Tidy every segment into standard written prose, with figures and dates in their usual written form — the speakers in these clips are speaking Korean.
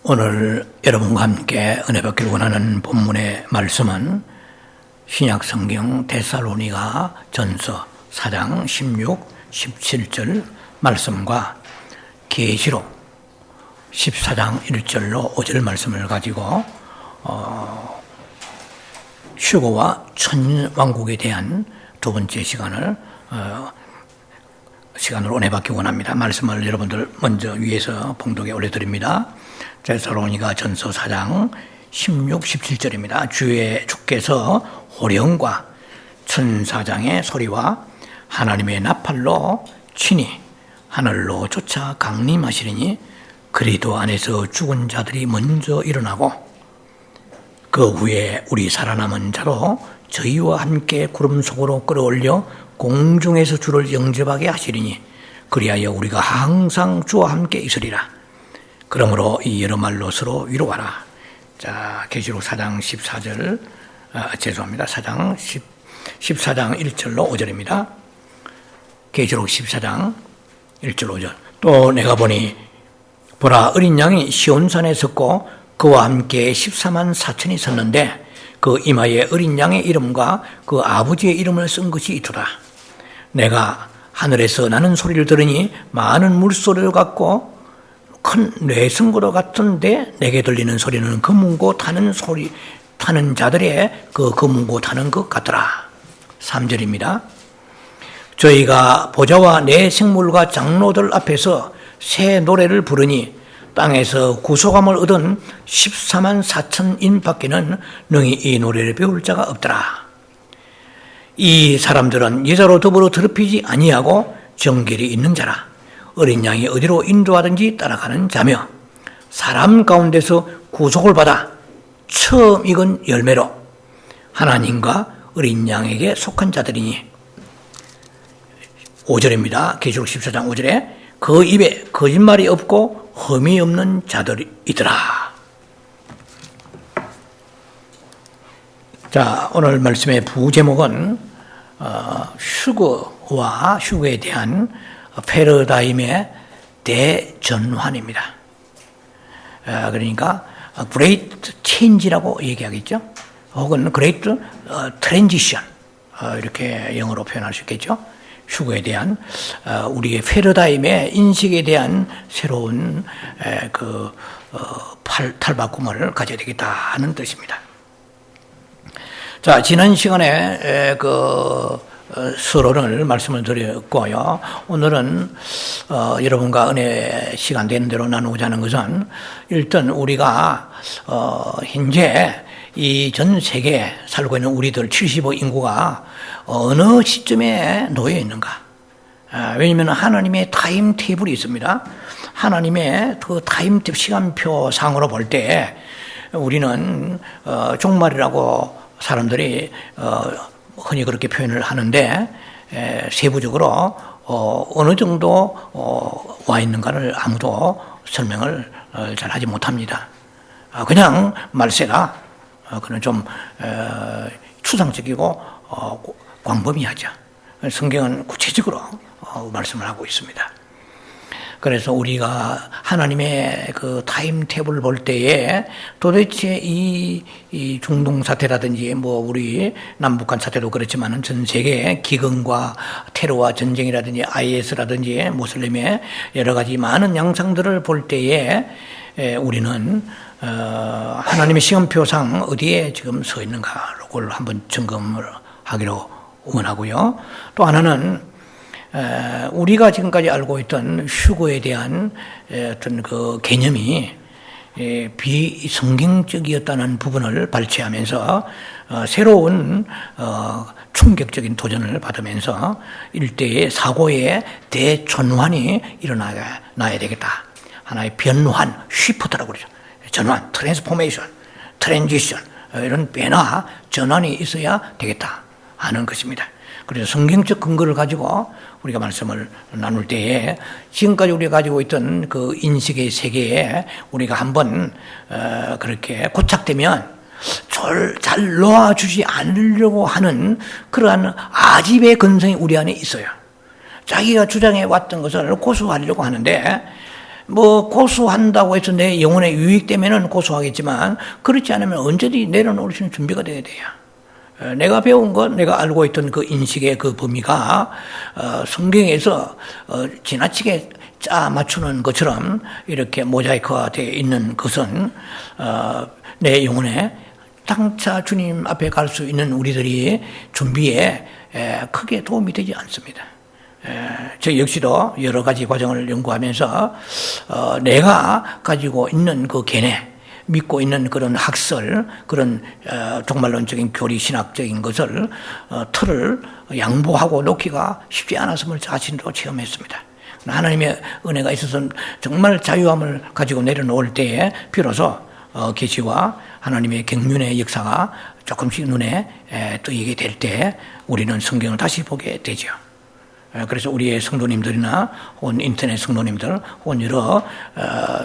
오늘 여러분과 함께 은혜 받기를 원하는 본문의 말씀은 신약 성경 데살로니가 전서 4장 16, 17절 말씀과 계시록 14장 1절로 5절 말씀을 가지고 휴거와 천왕국에 대한 두 번째 시간으로 은혜 받기 원합니다. 말씀을 여러분들 먼저 위에서 봉독에 올려드립니다. 데살로니가 전서 4장 16, 17절입니다. 주께서 호령과 천사장의 소리와 하나님의 나팔로 친히 하늘로 쫓아 강림하시리니 그리스도 안에서 죽은 자들이 먼저 일어나고 그 후에 우리 살아남은 자로 저희와 함께 구름 속으로 끌어올려 공중에서 주를 영접하게 하시리니 그리하여 우리가 항상 주와 함께 있으리라. 그러므로 이 여러 말로 서로 위로하라. 자, 계시록 4장 14절, 4장 14장 1절로 5절입니다. 계시록 14장 1절 5절. 또 내가 보니 보라 어린 양이 시온산에 섰고 그와 함께 14만 4천이 섰는데 그 이마에 어린 양의 이름과 그 아버지의 이름을 쓴 것이 있더라. 내가 하늘에서 나는 소리를 들으니 많은 물소리를 같고 큰 뇌성구로 같은데 내게 들리는 소리는 검은고 타는 자들의 그 검은고 타는 것 같더라. 3절입니다. 저희가 보좌와 내 생물과 장로들 앞에서 새 노래를 부르니 땅에서 구속함을 얻은 14만 4천인 밖에는 능히 이 노래를 배울 자가 없더라. 이 사람들은 여자로 더불어 더럽히지 아니하고 정결이 있는 자라. 어린 양이 어디로 인도하든지 따라가는 자며 사람 가운데서 구속을 받아 처음 익은 열매로 하나님과 어린 양에게 속한 자들이니 5절입니다. 계시록 14장 5절에 그 입에 거짓말이 없고 흠이 없는 자들이더라. 자, 오늘 말씀의 부제목은 휴거와 휴거에 대한 패러다임의 대전환입니다. 그러니까 Great Change라고 얘기하겠죠. 혹은 Great Transition 이렇게 영어로 표현할 수 있겠죠. 휴거에 대한 우리의 패러다임의 인식에 대한 새로운 탈바꿈을 가져야 되겠다 하는 뜻입니다. 자, 지난 시간에 서론을 말씀을 드렸고요. 오늘은 여러분과 은혜 시간 되는 대로 나누고자 하는 것은 일단 우리가 현재 이 전 세계에 살고 있는 우리들 75 인구가 어느 시점에 놓여 있는가. 왜냐하면 하나님의 타임 테이블이 있습니다. 하나님의 그 타임 테이블 시간표 상으로 볼 때 우리는 종말이라고 사람들이 흔히 그렇게 표현을 하는데 세부적으로 어느 정도 와 있는가를 아무도 설명을 잘 하지 못합니다. 그냥 말세가 그는 좀 추상적이고 광범위하죠. 성경은 구체적으로 말씀을 하고 있습니다. 그래서 우리가 하나님의 그 타임 테이블을 볼 때에 도대체 이 중동 사태라든지 우리 남북한 사태도 그렇지만 전 세계의 기근과 테러와 전쟁이라든지 IS라든지 모슬림의 여러 가지 많은 양상들을 볼 때에 우리는 하나님의 시간표상 어디에 지금 서 있는가를 한번 점검을 하기로 원하고요. 또 하나는 우리가 지금까지 알고 있던 휴거에 대한 어떤 그 개념이 비성경적이었다는 부분을 발췌하면서 새로운 충격적인 도전을 받으면서 일대의 사고의 대전환이 일어나야 되겠다. 하나의 변환, 쉬프트라고 그러죠. 전환, 트랜스포메이션, 트랜지션 이런 변화, 전환이 있어야 되겠다 하는 것입니다. 그래서 성경적 근거를 가지고 우리가 말씀을 나눌 때에 지금까지 우리가 가지고 있던 그 인식의 세계에 우리가 한번 그렇게 고착되면 잘 놓아주지 않으려고 하는 그러한 아집의 근성이 우리 안에 있어요. 자기가 주장해 왔던 것을 고수하려고 하는데 뭐 고소한다고 해서 내 영혼에 유익되면은 고소하겠지만 그렇지 않으면 언제든지 내려놓을 수 있는 준비가 돼야 돼요. 내가 배운 것, 내가 알고 있던 그 인식의 그 범위가 성경에서 지나치게 짜 맞추는 것처럼 이렇게 모자이크가 되어 있는 것은 내 영혼에 장차 주님 앞에 갈 수 있는 우리들이 준비에 크게 도움이 되지 않습니다. 저 역시도 여러 가지 과정을 연구하면서 내가 가지고 있는 그 견해, 믿고 있는 그런 학설, 그런 종말론적인 교리 신학적인 것을 틀을 양보하고 놓기가 쉽지 않았음을 자신도 체험했습니다. 하나님의 은혜가 있어서 정말 자유함을 가지고 내려놓을 때에 비로소 계시와 하나님의 경륜의 역사가 조금씩 눈에 뜨이게 될 때 우리는 성경을 다시 보게 되죠. 그래서 우리의 성도님들이나 혹은 인터넷 성도님들 혹은 여러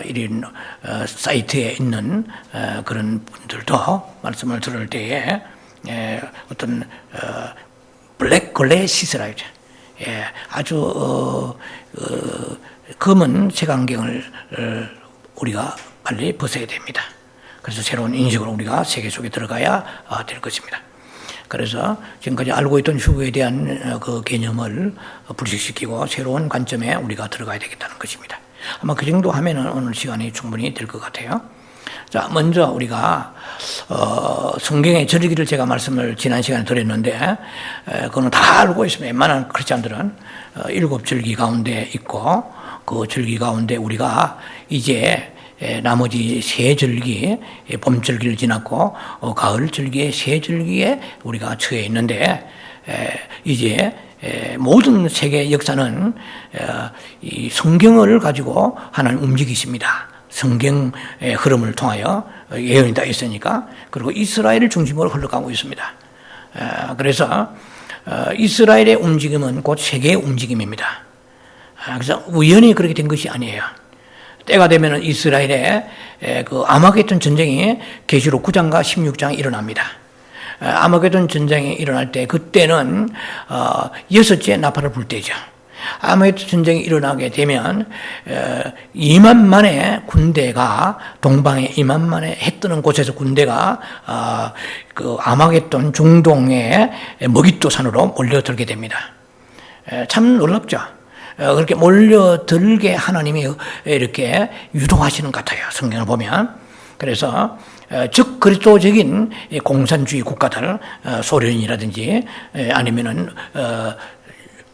이런 사이트에 있는 그런 분들도 말씀을 들을 때에 어떤 블랙 글래시스라 아주 검은 색안경을 우리가 빨리 벗어야 됩니다. 그래서 새로운 인식으로 우리가 세계 속에 들어가야 될 것입니다. 그래서 지금까지 알고 있던 휴거에 대한 그 개념을 불식시키고 새로운 관점에 우리가 들어가야 되겠다는 것입니다. 아마 그 정도 하면은 오늘 시간이 충분히 될 것 같아요. 자, 먼저 우리가 성경의 절기를 제가 말씀을 지난 시간에 드렸는데 그거는 다 알고 있습니다. 웬만한 크리스찬들은 7절기 가운데 있고 그 절기 가운데 우리가 이제 나머지 세 절기, 봄 절기를 지났고 가을 절기의 세 절기에 우리가 처해 있는데 이제 모든 세계 역사는 이 성경을 가지고 하나님 움직이십니다. 성경의 흐름을 통하여 예언이 다 있으니까. 그리고 이스라엘을 중심으로 흘러가고 있습니다. 그래서 이스라엘의 움직임은 곧 세계의 움직임입니다. 그래서 우연히 그렇게 된 것이 아니에요. 때가 되면 이스라엘의 그 아마겟돈 전쟁이 계시록 9장과 16장에 일어납니다. 아마겟돈 전쟁이 일어날 때 그때는 6째 나팔을 불 때죠. 아마겟돈 전쟁이 일어나게 되면 2만만의 군대가 동방에 2만만의 해 뜨는 곳에서 군대가 그 아마겟돈 중동의 머깃도 산으로 몰려들게 됩니다. 참 놀랍죠. 그렇게 몰려들게 하나님이 이렇게 유도하시는 것 같아요. 성경을 보면. 그래서 즉 그리스도적인 공산주의 국가들, 소련이라든지 아니면은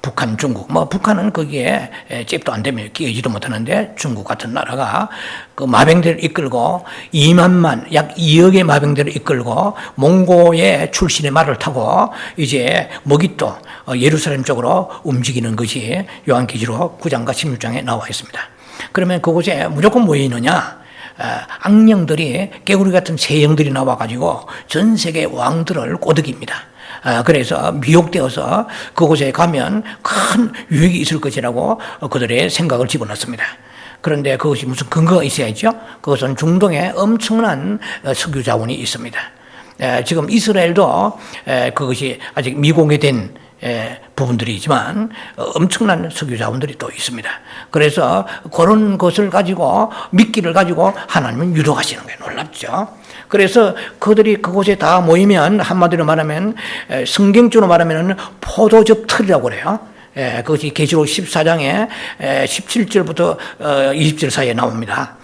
북한, 중국, 북한은 거기에 잽도 안 되면 끼어지도 못하는데 중국 같은 나라가 그 마병대를 이끌고 2만만, 약 2억의 마병대를 이끌고 몽고의 출신의 말을 타고 이제 머깃도 예루살렘 쪽으로 움직이는 것이 요한계시록 9장과 16장에 나와 있습니다. 그러면 그곳에 무조건 뭐 있느냐? 악령들이 개구리 같은 세형들이 나와가지고 전 세계 왕들을 꼬드깁니다. 그래서 미혹되어서 그곳에 가면 큰 유익이 있을 것이라고 그들의 생각을 집어넣습니다. 그런데 그것이 무슨 근거가 있어야죠? 그것은 중동에 엄청난 석유 자원이 있습니다. 지금 이스라엘도 그것이 아직 미공개된 부분들이지만 엄청난 석유 자원들이 또 있습니다. 그래서 그런 것을 가지고 미끼를 가지고 하나님은 유도하시는 거예요. 놀랍죠? 그래서 그들이 그곳에 다 모이면 한마디로 말하면 성경적으로 말하면 포도즙 틀이라고 그래요. 그것이 계시록 14장에 17절부터 20절 사이에 나옵니다.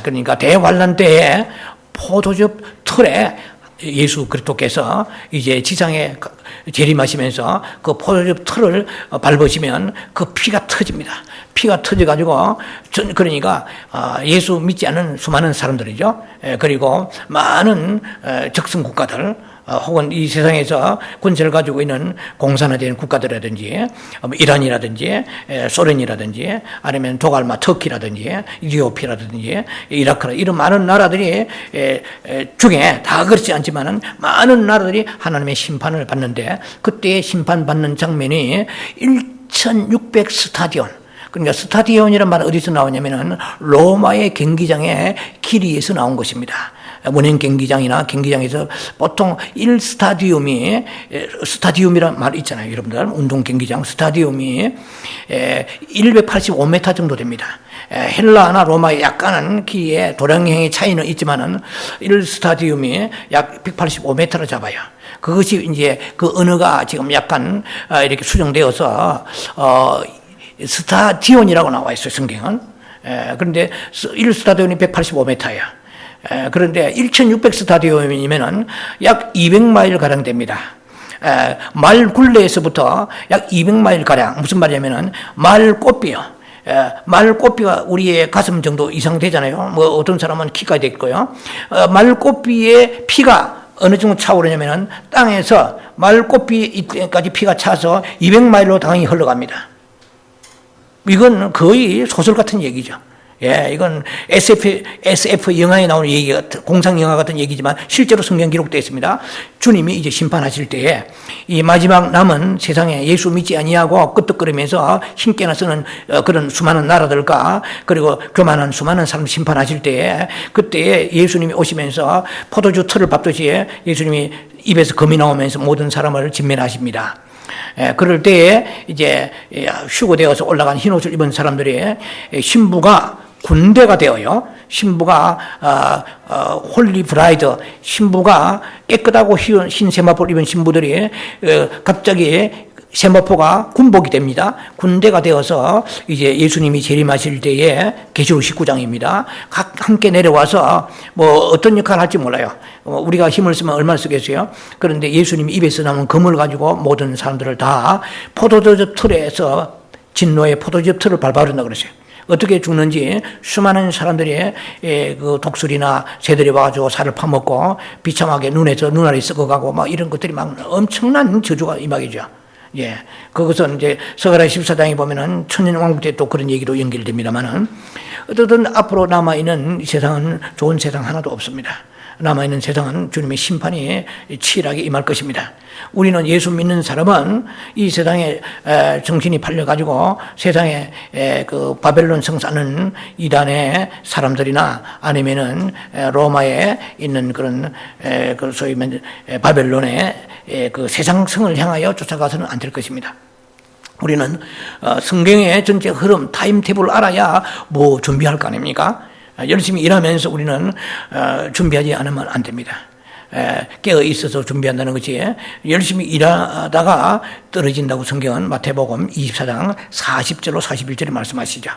그러니까 대환란 때에 포도즙 틀에 예수 그리스도께서 이제 지상에 재림하시면서 그 포도즙 틀을 밟으시면 그 피가 터집니다. 피가 터져가지고 그러니까 예수 믿지 않는 수많은 사람들이죠. 그리고 많은 적성 국가들 혹은 이 세상에서 권세를 가지고 있는 공산화된 국가들이라든지 이란이라든지 소련이라든지 아니면 도갈마 터키라든지 이디오피아라든지 이라크라 이런 많은 나라들이 중에 다 그렇지 않지만은 많은 나라들이 하나님의 심판을 받는데 그때의 심판받는 장면이 1600 스타디온 그러니까 스타디온이라는 말은 어디서 나오냐면은 로마의 경기장의 길이에서 나온 것입니다. 문행 경기장이나 경기장에서 보통 1스타디움이 스타디움이라는 말 있잖아요. 여러분들 운동 경기장 스타디움이 185m 정도 됩니다. 헬라나 로마의 약간은 길이의 도량형의 차이는 있지만은 1스타디움이 약 185m를 잡아요. 그것이 이제 그 언어가 지금 약간 이렇게 수정되어서 스타디온이라고 나와 있어요, 성경은. 그런데 1스타디온이 185m예요. 그런데 1600스타디움이면은 약 200마일 가량 됩니다. 말 굴레에서부터 약 200마일 가량, 무슨 말이냐면은 말 꽃비요. 말 꽃비가 우리의 가슴 정도 이상 되잖아요. 뭐 어떤 사람은 키가 됐고요. 말 꽃비의 피가 어느 정도 차오르냐면은 땅에서 말 꽃비 이때까지 피가 차서 200마일로 당연히 흘러갑니다. 이건 거의 소설 같은 얘기죠. 예, 이건 SF 영화에 나오는 얘기 같은, 공상 영화 같은 얘기지만 실제로 성경 기록되어 있습니다. 주님이 이제 심판하실 때에 이 마지막 남은 세상에 예수 믿지 아니하고 끄떡거리면서 힘께나 쓰는 그런 수많은 나라들과 그리고 교만한 수많은 사람 심판하실 때에 그때에 예수님이 오시면서 포도주 틀을 밟듯이 예수님이 입에서 금이 나오면서 모든 사람을 진멸하십니다. 그럴 때에 이제 휴거되어서 올라간 흰옷을 입은 사람들의 신부가 군대가 되어요. 신부가 홀리 브라이드, 신부가 깨끗하고 흰 세마포를 입은 신부들이 갑자기 세마포가 군복이 됩니다. 군대가 되어서 이제 예수님이 재림하실 때에 계시록 19장입니다. 각 함께 내려와서 뭐 어떤 역할을 할지 몰라요. 우리가 힘을 쓰면 얼마나 쓰겠어요? 그런데 예수님이 입에서 나온 금을 가지고 모든 사람들을 다 포도주 틀에서 진노의 포도주 틀을 밟아버린다고 그랬어요. 어떻게 죽는지 수많은 사람들이 그 독수리나 새들이 와가지고 살을 파먹고 비참하게 눈에서 눈알이 썩어가고 막 이런 것들이 막 엄청난 저주가 임하겠죠. 예. 그것은 이제 스가랴 14장에 보면은 천년왕국 때 또 그런 얘기로 연결됩니다만은 어쨌든 앞으로 남아있는 이 세상은 좋은 세상 하나도 없습니다. 남아있는 세상은 주님의 심판이 치열하게 임할 것입니다. 우리는 예수 믿는 사람은 이 세상에 정신이 팔려가지고 세상에 그 바벨론 성사는 이단의 사람들이나 아니면은 로마에 있는 그런 그 소위 바벨론의 그 세상성을 향하여 쫓아가서는 안 될 것입니다. 우리는 성경의 전체 흐름, 타임테이블을 알아야 뭐 준비할 거 아닙니까? 열심히 일하면서 우리는 준비하지 않으면 안 됩니다. 깨어 있어서 준비한다는 것이 열심히 일하다가 떨어진다고 성경은 마태복음 24장 40절로 41절에 말씀하시죠.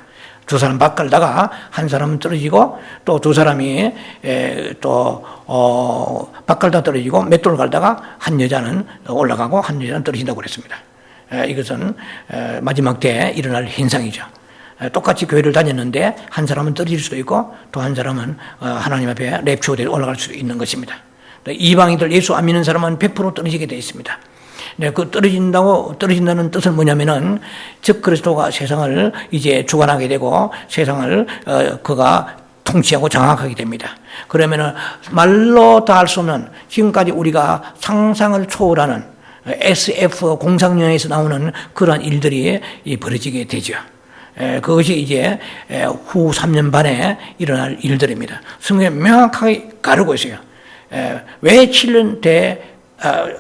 두 사람 밥 갈다가 한 사람은 떨어지고 또 두 사람이 밥 갈다 떨어지고 맷돌 갈다가 한 여자는 올라가고 한 여자는 떨어진다고 그랬습니다. 이것은 마지막 때에 일어날 현상이죠. 똑같이 교회를 다녔는데 한 사람은 떨어질 수도 있고 또 한 사람은 하나님 앞에 랩처되어 올라갈 수도 있는 것입니다. 이방인들 예수 안 믿는 사람은 100% 떨어지게 되어 있습니다. 네, 그 떨어진다는 뜻은 뭐냐면은 즉 그리스도가 세상을 이제 주관하게 되고 세상을 그가 통치하고 장악하게 됩니다. 그러면은 말로 다 할 수 없는 지금까지 우리가 상상을 초월하는 SF 공상영화에서 나오는 그러한 일들이 벌어지게 되죠. 그것이 이제 후 3년 반에 일어날 일들입니다. 성경에 명확하게 가르고 있어요. 왜 7년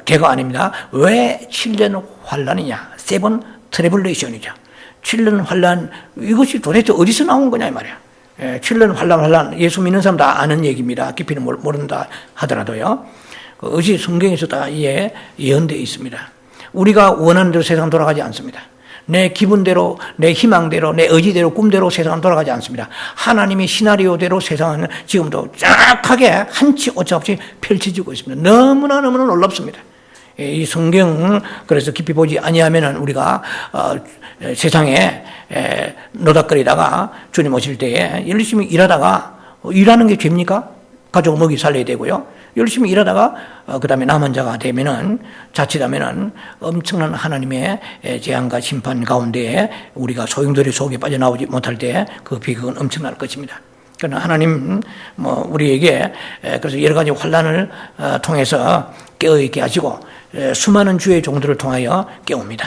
대가 아닙니다. 왜 7년 환란이냐? 세븐 트래블레이션이죠. 7년 환란, 이것이 도대체 어디서 나온 거냐 이 말이야. 7년 환란, 예수 믿는 사람 다 아는 얘기입니다. 깊이는 모른다 하더라도요. 그것이 성경에서 다 예언되어 있습니다. 우리가 원하는 대로 세상 돌아가지 않습니다. 내 기분대로, 내 희망대로, 내 의지대로, 꿈대로 세상은 돌아가지 않습니다. 하나님의 시나리오대로 세상은 지금도 정확하게 한치 오차없이 펼쳐지고 있습니다. 너무나 놀랍습니다. 이 성경 그래서 깊이 보지 아니하면은 우리가 세상에 노닥거리다가 주님 오실 때에 열심히 일하다가 일하는 게 죄입니까? 가족 먹이 살려야 되고요. 열심히 일하다가 그 다음에 남은 자가 되면은 자칫하면은 엄청난 하나님의 재앙과 심판 가운데에 우리가 소용돌이 속에 빠져나오지 못할 때 그 비극은 엄청날 것입니다. 그러나 하나님 우리에게 그래서 여러 가지 환란을 통해서 깨어있게 하시고 수많은 주의 종들을 통하여 깨웁니다.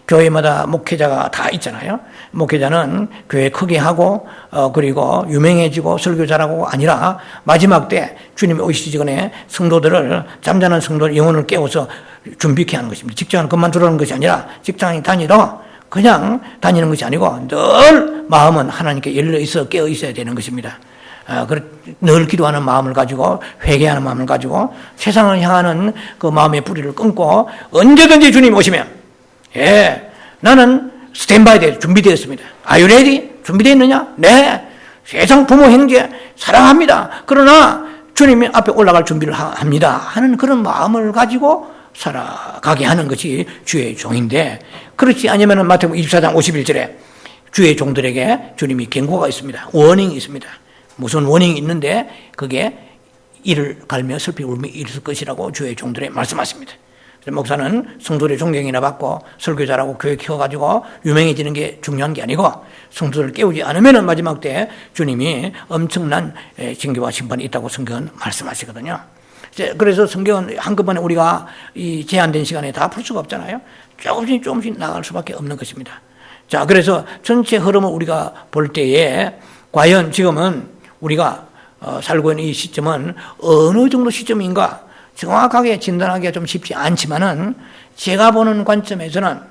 교회마다 목회자가 다 있잖아요. 목회자는 교회 크게 하고 그리고 유명해지고 설교 잘하고 아니라 마지막 때 주님이 오시기 전에 성도들을 잠자는 성도들 영혼을 깨워서 준비케 하는 것입니다. 직장을 그만두라는 것이 아니라 직장에 다니도 그냥 다니는 것이 아니고 늘 마음은 하나님께 열려 있어 깨어 있어야 되는 것입니다. 늘 기도하는 마음을 가지고 회개하는 마음을 가지고 세상을 향하는 그 마음의 뿌리를 끊고 언제든지 주님 오시면 나는 스탠바이 돼 준비되었습니다. Are you ready? 준비되어 있느냐? 네. 세상 부모 형제 사랑합니다. 그러나 주님 앞에 올라갈 준비를 합니다 하는 그런 마음을 가지고 살아가게 하는 것이 주의 종인데, 그렇지 않으면 마태복음 24장 51절에 주의 종들에게 주님이 경고가 있습니다. 워닝이 있습니다. 무슨 워닝이 있는데 그게 이를 갈며 슬피 울며 이를 것이라고 주의 종들에 말씀하십니다. 목사는 성도들의 존경이나 받고 설교 잘하고 교회 키워가지고 유명해지는 게 중요한 게 아니고, 성도들을 깨우지 않으면 마지막 때 주님이 엄청난 징계와 심판이 있다고 성경은 말씀하시거든요. 그래서 성경은 한꺼번에 우리가 이 제한된 시간에 다 풀 수가 없잖아요. 조금씩 나갈 수밖에 없는 것입니다. 자, 그래서 전체 흐름을 우리가 볼 때에 과연 지금은 우리가 살고 있는 이 시점은 어느 정도 시점인가 정확하게 진단하기가 좀 쉽지 않지만은, 제가 보는 관점에서는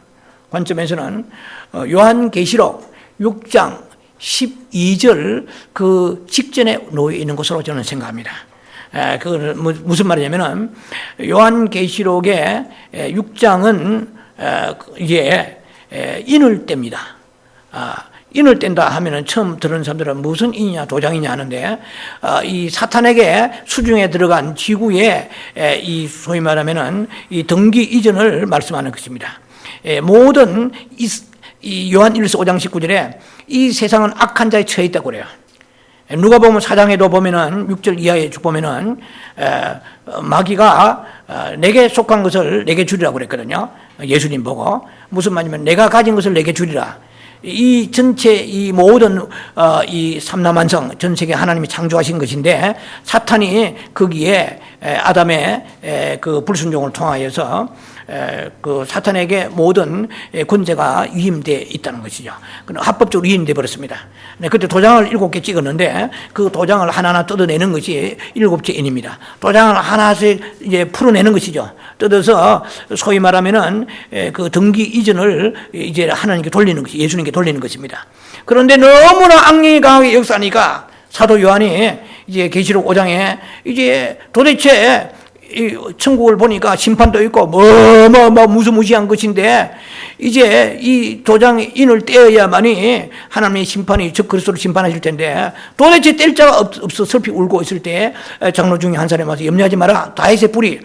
요한계시록 6장 12절 그 직전에 놓여 있는 것으로 저는 생각합니다. 그 무슨 말이냐면은 요한계시록의 6장은 이게 인을 뗍니다. 인을 뗀다 하면은 처음 들은 사람들은 무슨 인이냐 도장이냐 하는데, 이 사탄에게 수중에 들어간 지구의 이 소위 말하면은 이 등기 이전을 말씀하는 것입니다. 모든 이 요한 1서 5장 19절에 이 세상은 악한 자에 처해 있다고 그래요. 누가 보면 4장에도 보면은 6절 이하에 쭉 보면은 마귀가 내게 속한 것을 내게 주리라고 그랬거든요. 예수님 보고 무슨 말이냐면 내가 가진 것을 내게 주리라. 이 전체 이 모든 이 삼라만성 전 세계 하나님이 창조하신 것인데, 사탄이 거기에 아담의 그 불순종을 통하여서 그 사탄에게 모든 권세가 위임되어 있다는 것이죠. 합법적으로 위임되어 버렸습니다. 그때 도장을 7개 찍었는데 그 도장을 하나하나 뜯어내는 것이 7째 인입니다. 도장을 하나씩 이제 풀어내는 것이죠. 뜯어서 소위 말하면은 그 등기 이전을 이제 하나님께 돌리는 것이, 예수님께 돌리는 것입니다. 그런데 너무나 악령이 강하게 역사하니까 사도 요한이 이제 계시록 5장에 이제 도대체 이 천국을 보니까 심판도 있고 무시무시한 것인데, 이제 이 도장의 인을 떼어야만이 하나님의 심판이 즉 그리스도를 심판하실 텐데, 도대체 뗄 자가 없어 슬피 울고 있을 때 장로 중에 한 사람이 와서 염려하지 마라, 다윗의 뿌리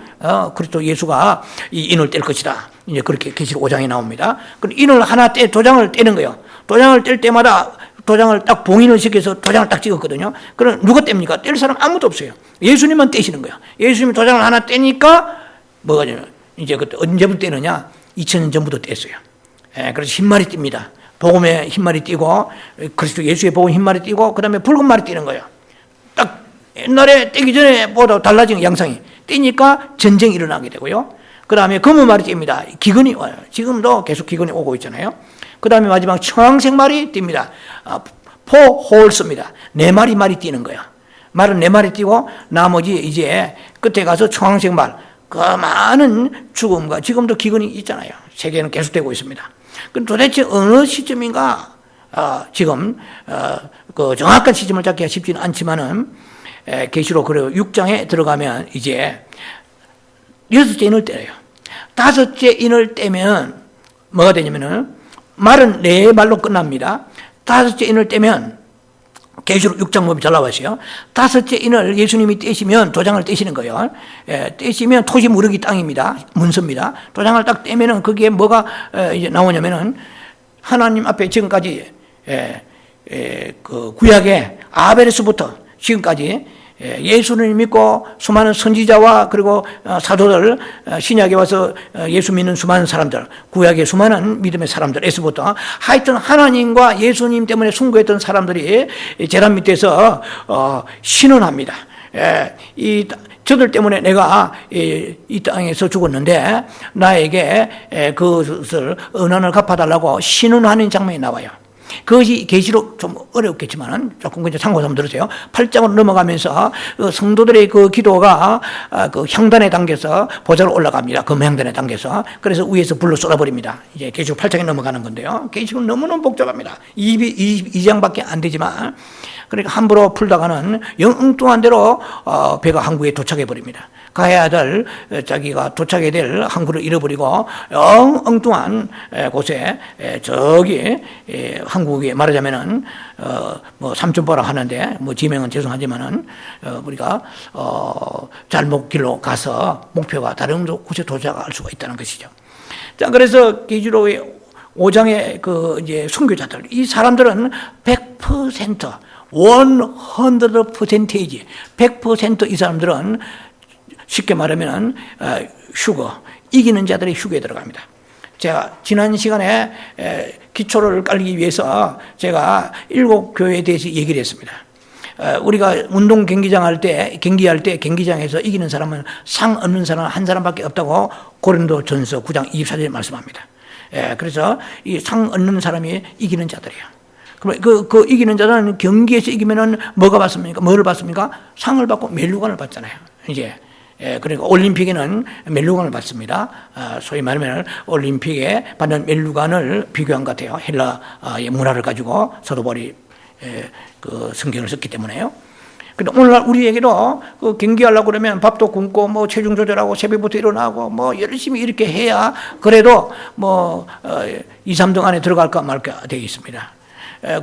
그리스도 예수가 이 인을 뗄 것이다. 이제 그렇게 계시록 5장에 나옵니다. 그 인을 하나 도장을 떼는 거예요. 도장을 뗄 때마다 도장을 딱 봉인을 시켜서 도장을 딱 찍었거든요. 그럼 누가 뗍니까? 뗄 사람 아무도 없어요. 예수님만 떼시는 거야. 예수님이 도장을 하나 떼니까 뭐가 되냐? 이제 그때 언제부터 떼느냐? 2000년 전부터 뗐어요. 그래서 흰말이 띱니다. 복음에 흰말이 띄고, 그리스도 예수의 복음 흰말이 띄고, 그 다음에 붉은 말이 띄는 거예요. 딱 옛날에 떼기 전에 보다 달라진 양상이 떼니까 전쟁이 일어나게 되고요. 그 다음에 검은 말이 띱니다. 기근이 와요. 지금도 계속 기근이 오고 있잖아요. 그 다음에 마지막 청황색 말이 띱니다. 포홀스입니다. 네 마리 띄는 거야. 말은 네 마리 띄고 나머지 이제 끝에 가서 청황색 말, 그 많은 죽음과 지금도 기근이 있잖아요. 세계는 계속되고 있습니다. 그럼 도대체 어느 시점인가 지금 그 정확한 시점을 잡기가 쉽지는 않지만은 계시록 6장에 들어가면 이제 6째 인을 떼요. 5째 인을 떼면 뭐가 되냐면은 말은 네 말로 끝납니다. 5째 인을 떼면 계시록 6장 보면 잘 나와있어요. 5째 인을 예수님이 떼시면 도장을 떼시는 거예요. 떼시면 토지 무르기 땅입니다. 문서입니다. 도장을 딱 떼면은 거기에 뭐가 이제 나오냐면은 하나님 앞에 지금까지 그 구약의 아벨에서부터 지금까지 예수를 믿고 수많은 선지자와 그리고 사도들, 신약에 와서 예수 믿는 수많은 사람들, 구약의 수많은 믿음의 사람들에서부터 하여튼 하나님과 예수님 때문에 숭배했던 사람들이 제단 밑에서 신원합니다. 이 저들 때문에 내가 이 땅에서 죽었는데 나에게 그것을 은환을 갚아달라고 신원하는 장면이 나와요. 그것이 계시록 좀 어렵겠지만은 조금 그냥 참고해서 한번 들으세요. 8장으로 넘어가면서 성도들의 그 기도가 그 향단에 당겨서 보좌로 올라갑니다. 금향단에 당겨서. 그래서 위에서 불로 쏟아버립니다. 이제 계시록 8장에 넘어가는 건데요. 계시록은 너무너무 복잡합니다. 2장밖에 안 되지만, 그러니까 함부로 풀다가는 영 엉뚱한 대로 배가 항구에 도착해 버립니다. 가야 될, 자기가 도착해야 될 항구를 잃어버리고 영 엉뚱한 곳에 저기 한국에 말하자면은 뭐 삼천포라 하는데 뭐 지명은 죄송하지만은 우리가 잘못 길로 가서 목표가 다른 곳에 도착할 수가 있다는 것이죠. 자, 그래서 계시록의 5장의 그 이제 순교자들, 이 사람들은 100% 100%이 사람들은 쉽게 말하면 휴거, 이기는 자들의 휴거에 들어갑니다. 제가 지난 시간에 기초를 깔기 위해서 제가 7교회에 대해서 얘기를 했습니다. 우리가 운동 경기할 때 경기장에서 이기는 사람은 상 얻는 사람은 한 사람밖에 없다고 고린도전서 9장 24절에 말씀합니다. 그래서 이 상 얻는 사람이 이기는 자들이에요. 그 이기는 자는 경기에서 이기면은 뭐가 받습니까? 뭐를 받습니까? 상을 받고 멜루관을 받잖아요. 이제. 그러니까 올림픽에는 멜루관을 받습니다. 소위 말하면 올림픽에 받는 멜루관을 비교한 것 같아요. 헬라의 문화를 가지고 사도 바울이 그 성경을 썼기 때문에요. 근데 오늘날 우리에게도 그 경기하려고 그러면 밥도 굶고 뭐 체중 조절하고 새벽부터 일어나고 뭐 열심히 이렇게 해야 그래도 뭐 2, 3등 안에 들어갈까 말까 되어 있습니다.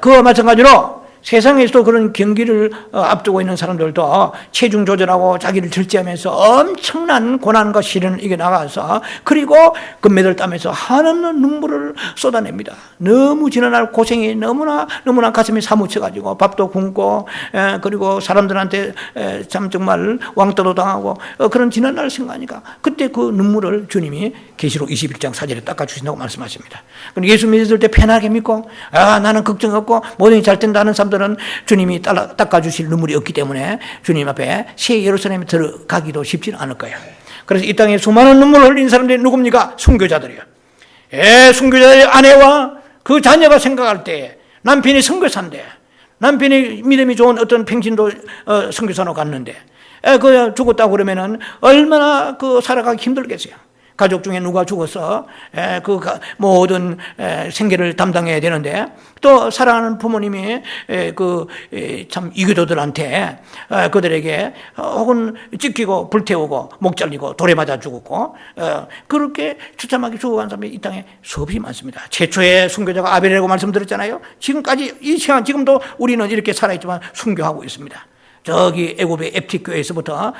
그와 마찬가지로 세상에서도 그런 경기를 앞두고 있는 사람들도 체중 조절하고 자기를 절제하면서 엄청난 고난과 시련을 이겨나가서 그리고 금메달 따면서 한없는 눈물을 쏟아냅니다. 너무 지난날 고생이 너무나 가슴이 사무쳐가지고 밥도 굶고 그리고 사람들한테 참 정말 왕따도 당하고 그런 지난날 생각하니까 그때 그 눈물을 주님이 계시록 21장 4절에 닦아주신다고 말씀하십니다. 예수 믿을 때 편하게 믿고 나는 걱정 없고 모든 잘 된다는 사람들은 주님이 닦아주실 눈물이 없기 때문에 주님 앞에 새 예루살렘에 들어가기도 쉽지는 않을 거예요. 그래서 이 땅에 수많은 눈물을 흘린 사람들이 누굽니까? 순교자들이요. 순교자들의 아내와 그 자녀가 생각할 때 남편이 선교사인데 남편이 믿음이 좋은 어떤 평신도 선교사로 갔는데 그 죽었다고 그러면은 얼마나 그 살아가기 힘들겠어요. 가족 중에 누가 죽어서 그 모든 생계를 담당해야 되는데 또 사랑하는 부모님이 그 참 이교도들한테 그들에게 혹은 찢기고 불태우고 목 잘리고 돌에 맞아 죽었고 그렇게 처참하게 죽어간 사람이 이 땅에 수없이 많습니다. 최초의 순교자가 아벨이라고 말씀드렸잖아요. 지금까지 이 시간 지금도 우리는 이렇게 살아있지만 순교하고 있습니다. 저기 애굽의 앱틱교회에서부터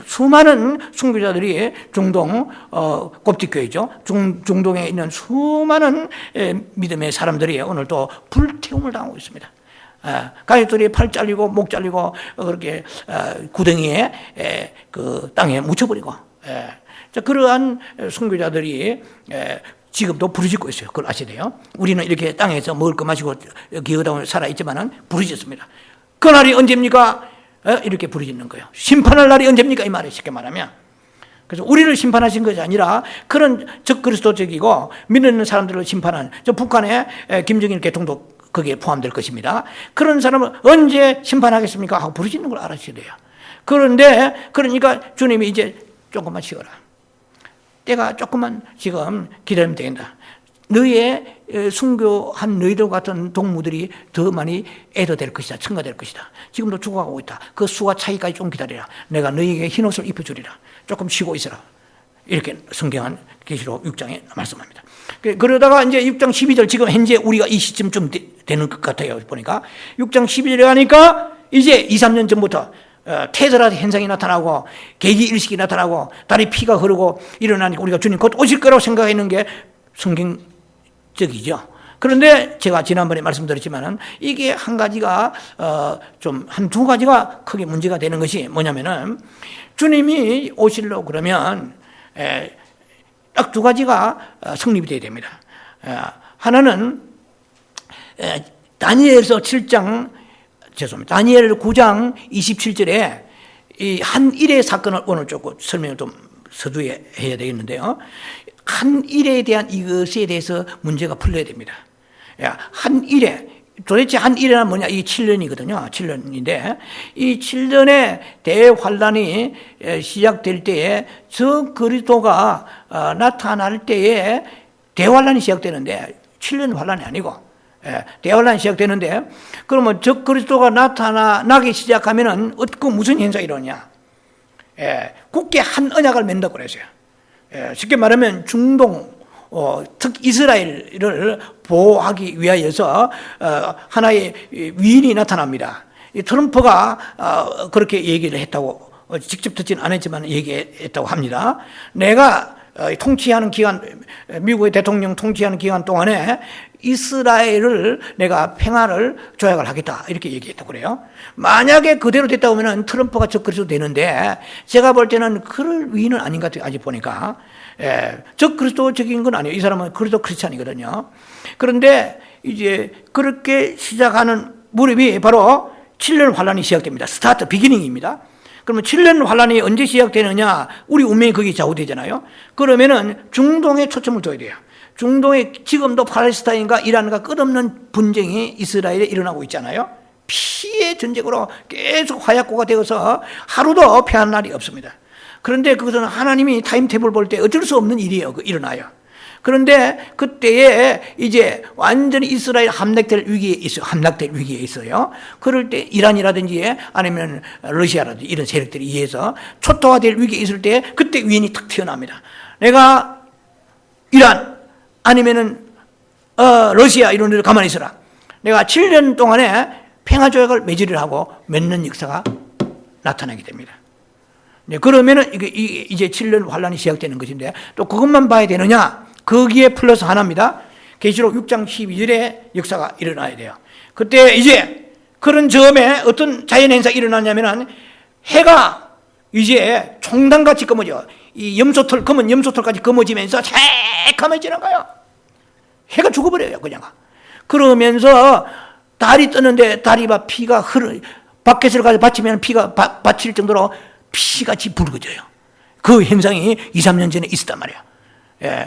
수많은 순교자들이 중동 koptik교회죠. 중동에 있는 수많은 믿음의 사람들이 오늘 또 불태움을 당하고 있습니다. 가족들이 팔 잘리고 목 잘리고 그렇게 구덩이에 그 땅에 묻혀버리고 그러한 순교자들이 지금도 부르짖고 있어요. 그걸 아셔야 돼요. 우리는 이렇게 땅에서 먹을 거 마시고 기어다니며 살아있지만은 부르짖습니다. 그날이 언제입니까? 이렇게 부르짖는 거예요. 심판할 날이 언제입니까? 이 말이 쉽게 말하면. 그래서 우리를 심판하신 것이 아니라 그런 적그리스도적이고 믿는 사람들을 심판한 저 북한의 김정일 대통령도 거기에 포함될 것입니다. 그런 사람은 언제 심판하겠습니까? 하고 부르짖는 걸 알아셔야 돼요. 그런데 그러니까 주님이 이제 조금만 쉬어라. 때가 조금만 지금 기다리면 되겠다. 너희의 순교한 너희들 같은 동무들이 더 많이 애도될 것이다. 첨가될 것이다. 지금도 죽어가고 있다. 그 수와 차이까지 좀 기다리라. 내가 너희에게 흰옷을 입혀주리라. 조금 쉬고 있어라. 이렇게 성경한 계시록 6장에 말씀합니다. 그러다가 이제 6장 12절 지금 현재 우리가 이 시점쯤 되는 것 같아요. 보니까 6장 12절에 가니까 이제 2, 3년 전부터 테드라 현상이 나타나고 계기일식이 나타나고 다리 피가 흐르고 일어나니까 우리가 주님 곧 오실 거라고 생각했는 게 성경적이죠. 그런데 제가 지난번에 말씀드렸지만은 이게 한 가지가 좀 한두 가지가 크게 문제가 되는 것이 뭐냐면은 주님이 오시려고 그러면 딱 두 가지가 성립이 돼야 됩니다. 하나는 다니엘서 7장 다니엘 9장 27절에 이 한 일의 사건을 오늘 조금 설명을 좀 서두에 해야 되겠는데요. 한 일에 대한 이것에 대해서 문제가 풀려야 됩니다. 한 일에, 도대체 한 일에는 뭐냐? 이 7년이거든요. 7년인데, 이 7년의 대환란이 시작될 때에 저 그리스도가 나타날 때에 대환란이 시작되는데, 7년 환란이 아니고, 대환란이 시작되는데, 그러면 저 그리스도가 나타나기 시작하면은, 그 무슨 현상이 일어나냐? 굳게 한 언약을 맺는다고 그랬어요. 쉽게 말하면 중동, 특히 이스라엘을 보호하기 위하여서 하나의 위인이 나타납니다. 트럼프가 그렇게 얘기를 했다고, 직접 듣지는 않았지만 얘기했다고 합니다. 내가 통치하는 기간, 미국의 대통령 통치하는 기간 동안에 이스라엘을 내가 평화를 조약을 하겠다, 이렇게 얘기했다고 그래요. 만약에 그대로 됐다 보면은 트럼프가 적그리스도 되는데, 제가 볼 때는 그럴 위인은 아닌 것 같아요. 아직 보니까. 적그리스도적인 건 아니에요. 이 사람은 그리스도 크리스찬이거든요. 그런데 이제 그렇게 시작하는 무렵이 바로 7년 환란이 시작됩니다. 스타트, 비기닝입니다. 그러면 7년 환란이 언제 시작되느냐? 우리 운명이 거기에 좌우되잖아요. 그러면은 중동에 초점을 둬야 돼요. 중동에 지금도 팔레스타인과 이란과 끝없는 분쟁이 이스라엘에 일어나고 있잖아요. 피의 전쟁으로 계속 화약고가 되어서 하루도 피한 날이 없습니다. 그런데 그것은 하나님이 타임테이블 볼 때 어쩔 수 없는 일이에요. 일어나요. 그런데 그때에 이제 완전히 이스라엘 함락될 위기에 있어요. 그럴 때 이란이라든지 아니면 러시아라든지 이런 세력들이 의해서 초토화될 위기에 있을 때 그때 위인이 탁 튀어나옵니다. 내가 이란 아니면은 러시아 이런 데를 가만히 있어라. 내가 7년 동안에 평화조약을 맺으려 하고 맺는 역사가 나타나게 됩니다. 네, 그러면은 이제 7년 환란이 시작되는 것인데, 또 그것만 봐야 되느냐? 거기에 플러스 하나입니다. 계시록 6장 12절에 역사가 일어나야 돼요. 그때 이제 그런 즈음에 어떤 자연현상이 일어나냐면은 해가 이제 총단같이 검어져. 이 염소털, 검은 염소털까지 검어지면서 새까매지는 거예요. 해가 죽어버려요, 그냥. 그러면서 달이 뜨는데 달이 피가 밖에서 가서 받치면 피가 받칠 정도로 피같이 붉어져요. 그 현상이 2, 3년 전에 있었단 말이에요.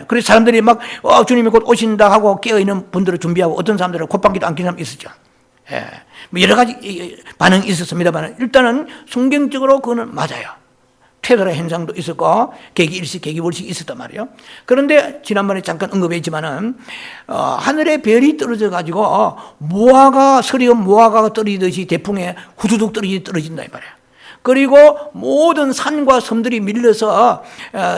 그래서 사람들이 막, 주님이 곧 오신다 하고 깨어있는 분들을 준비하고 어떤 사람들은 콧방귀도 안 뀌는 사람이 있었죠. 뭐 여러 가지 반응이 있었습니다만 일단은 성경적으로 그거는 맞아요. 테드라 현상도 있었고 계기 일식, 계기 월식이 있었단 말이에요. 그런데 지난번에 잠깐 언급했지만은 하늘에 별이 떨어져 가지고 서리온 무화과가 떨어지듯이 대풍에 후두둑 떨어진다 이 말이에요. 그리고 모든 산과 섬들이 밀려서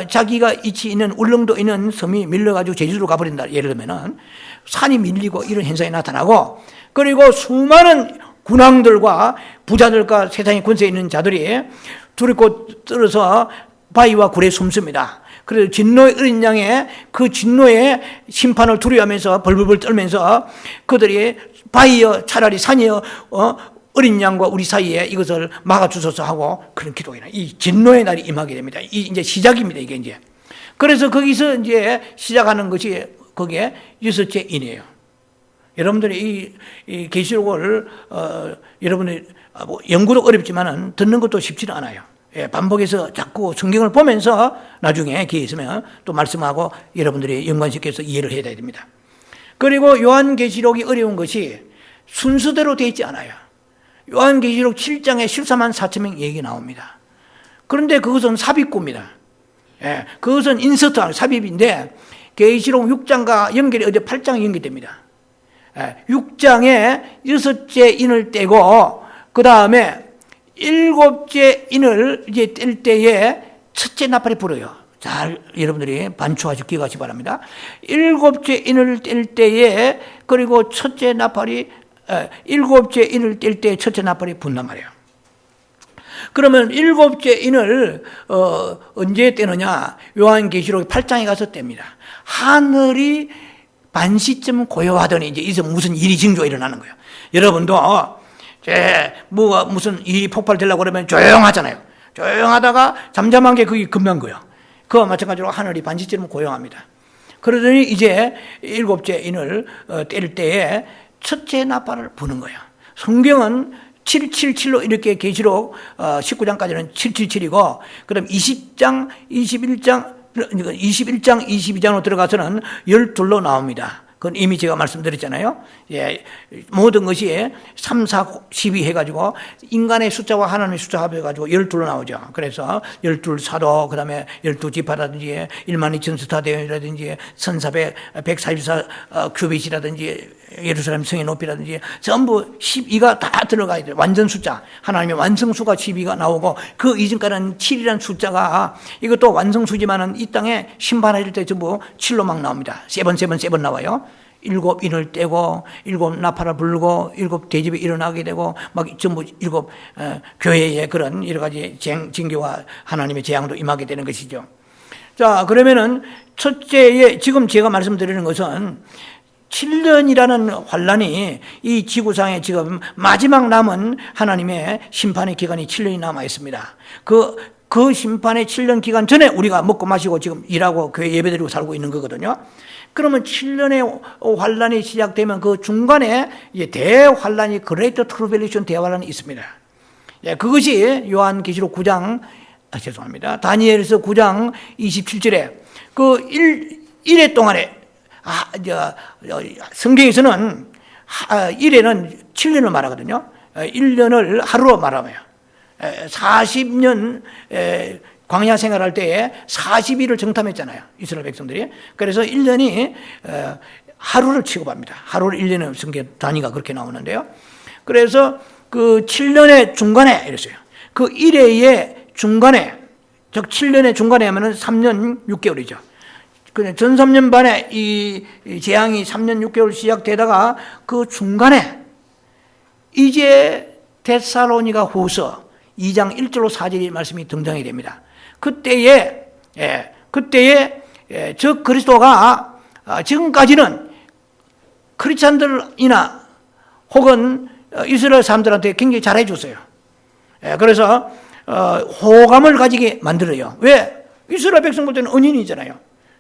자기가 위치 있는 울릉도 있는 섬이 밀려가지고 제주도로 가버린다. 예를 들면은 산이 밀리고 이런 현상이 나타나고, 그리고 수많은 군왕들과 부자들과 세상에 권세 있는 자들이 두렵고 떨어서 바위와 굴에 숨습니다. 그래서 진노의 어린 양의 그 진노의 심판을 두려워하면서 벌벌벌 떨면서 그들이 바위여 차라리 산이여 어린 양과 우리 사이에 이것을 막아주소서 하고 그런 기도가 이 진노의 날이 임하게 됩니다. 이제 시작입니다. 이게 이제. 그래서 거기서 이제 시작하는 것이 거기에 6째 인이에요. 여러분들이 이 계시록을 여러분이 연구도 어렵지만은 듣는 것도 쉽지는 않아요. 반복해서 자꾸 성경을 보면서 나중에 기회 있으면 또 말씀하고 여러분들이 연관시켜서 이해를 해야 됩니다. 그리고 요한계시록이 어려운 것이 순서대로 되어 있지 않아요. 요한계시록 7장에 14만 4천 명 얘기 나옵니다. 그런데 그것은 삽입구입니다. 그것은 인서트, 삽입인데 계시록 6장과 연결이 어제 8장에 연결됩니다. 6장에 6째 인을 떼고 그 다음에 7째 인을 이제 뗄 때에 첫째 나팔이 불어요. 잘 여러분들이 반추하시고 기억하시기 바랍니다. 7째 인을 뗄 때에 그리고 첫째 나팔이 7째 인을 뗄 때 첫째 나팔이 분단 말이에요. 그러면 7째 인을 언제 떼느냐? 요한계시록 8장에 가서 뗍니다. 하늘이 반시쯤 고요하더니 이제 이제 무슨 일이 징조가 일어나는 거예요. 여러분도 무슨 일이 폭발되려고 그러면 조용하잖아요. 조용하다가 잠잠한 게 그게 금방 거예요. 그와 마찬가지로 하늘이 반시쯤 고요합니다. 그러더니 이제 7째 인을 뗄 때에 첫째 나팔을 부는 거예요. 성경은 777로 이렇게 계시록 19장까지는 777이고 그다음 20장, 22장, 22장으로 들어가서는 12로 나옵니다. 그건 이미 제가 말씀드렸잖아요. 예, 모든 것이 3, 4, 12 해가지고 인간의 숫자와 하나님의 숫자 합해가지고 12로 나오죠. 그래서 12 사도, 그 다음에 12지파라든지 12,000스타디온이라든지 1,444 큐빗이라든지 예루살렘 성의 높이라든지 전부 12가 다 들어가야 돼요. 완전 숫자. 하나님의 완성수가 12가 나오고 그 이전까지는 7이라는 숫자가 이것도 완성수지만은 이 땅에 심판할 때 전부 7로 막 나옵니다. 세번 나와요. 7 인을 떼고 7 나팔을 불고 7 대집이 일어나게 되고 막 전부 7 교회의 그런 여러 가지 징계와 하나님의 재앙도 임하게 되는 것이죠. 자, 그러면은 첫째에 지금 제가 말씀드리는 것은 7년이라는 환란이 이 지구상에 지금 마지막 남은 하나님의 심판의 기간이 7년이 남아 있습니다. 그 심판의 7년 기간 전에 우리가 먹고 마시고 지금 일하고 교회 예배드리고 살고 있는 거거든요. 그러면 7년의 환란이 시작되면 그 중간에 대환란이 그레이트 트리뷸레이션 대환란이 있습니다. 예, 그것이 요한계시록 9장 다니엘서 9장 27절에 그 1회 동안에 성경에서는 1회는 7년을 말하거든요. 1년을 하루로 말하며 40년 광야 생활할 때에 40일을 정탐했잖아요. 이스라엘 백성들이. 그래서 1년이 하루를 취급합니다. 하루를 1년의 성경 단위가 그렇게 나오는데요. 그래서 그 7년의 중간에 이랬어요. 그 1회의 중간에, 즉 7년의 중간에 하면은 3년 6개월이죠. 전 3년 반에 이 재앙이 3년 6개월 시작되다가 그 중간에 이제 데살로니가 후서 2장 1절로 4절의 말씀이 등장이 됩니다. 그때에 저 그리스도가 지금까지는 크리스찬들이나 혹은 이스라엘 사람들한테 굉장히 잘해 줬어요. 그래서 호감을 가지게 만들어요. 왜? 이스라엘 백성들은 은인이잖아요.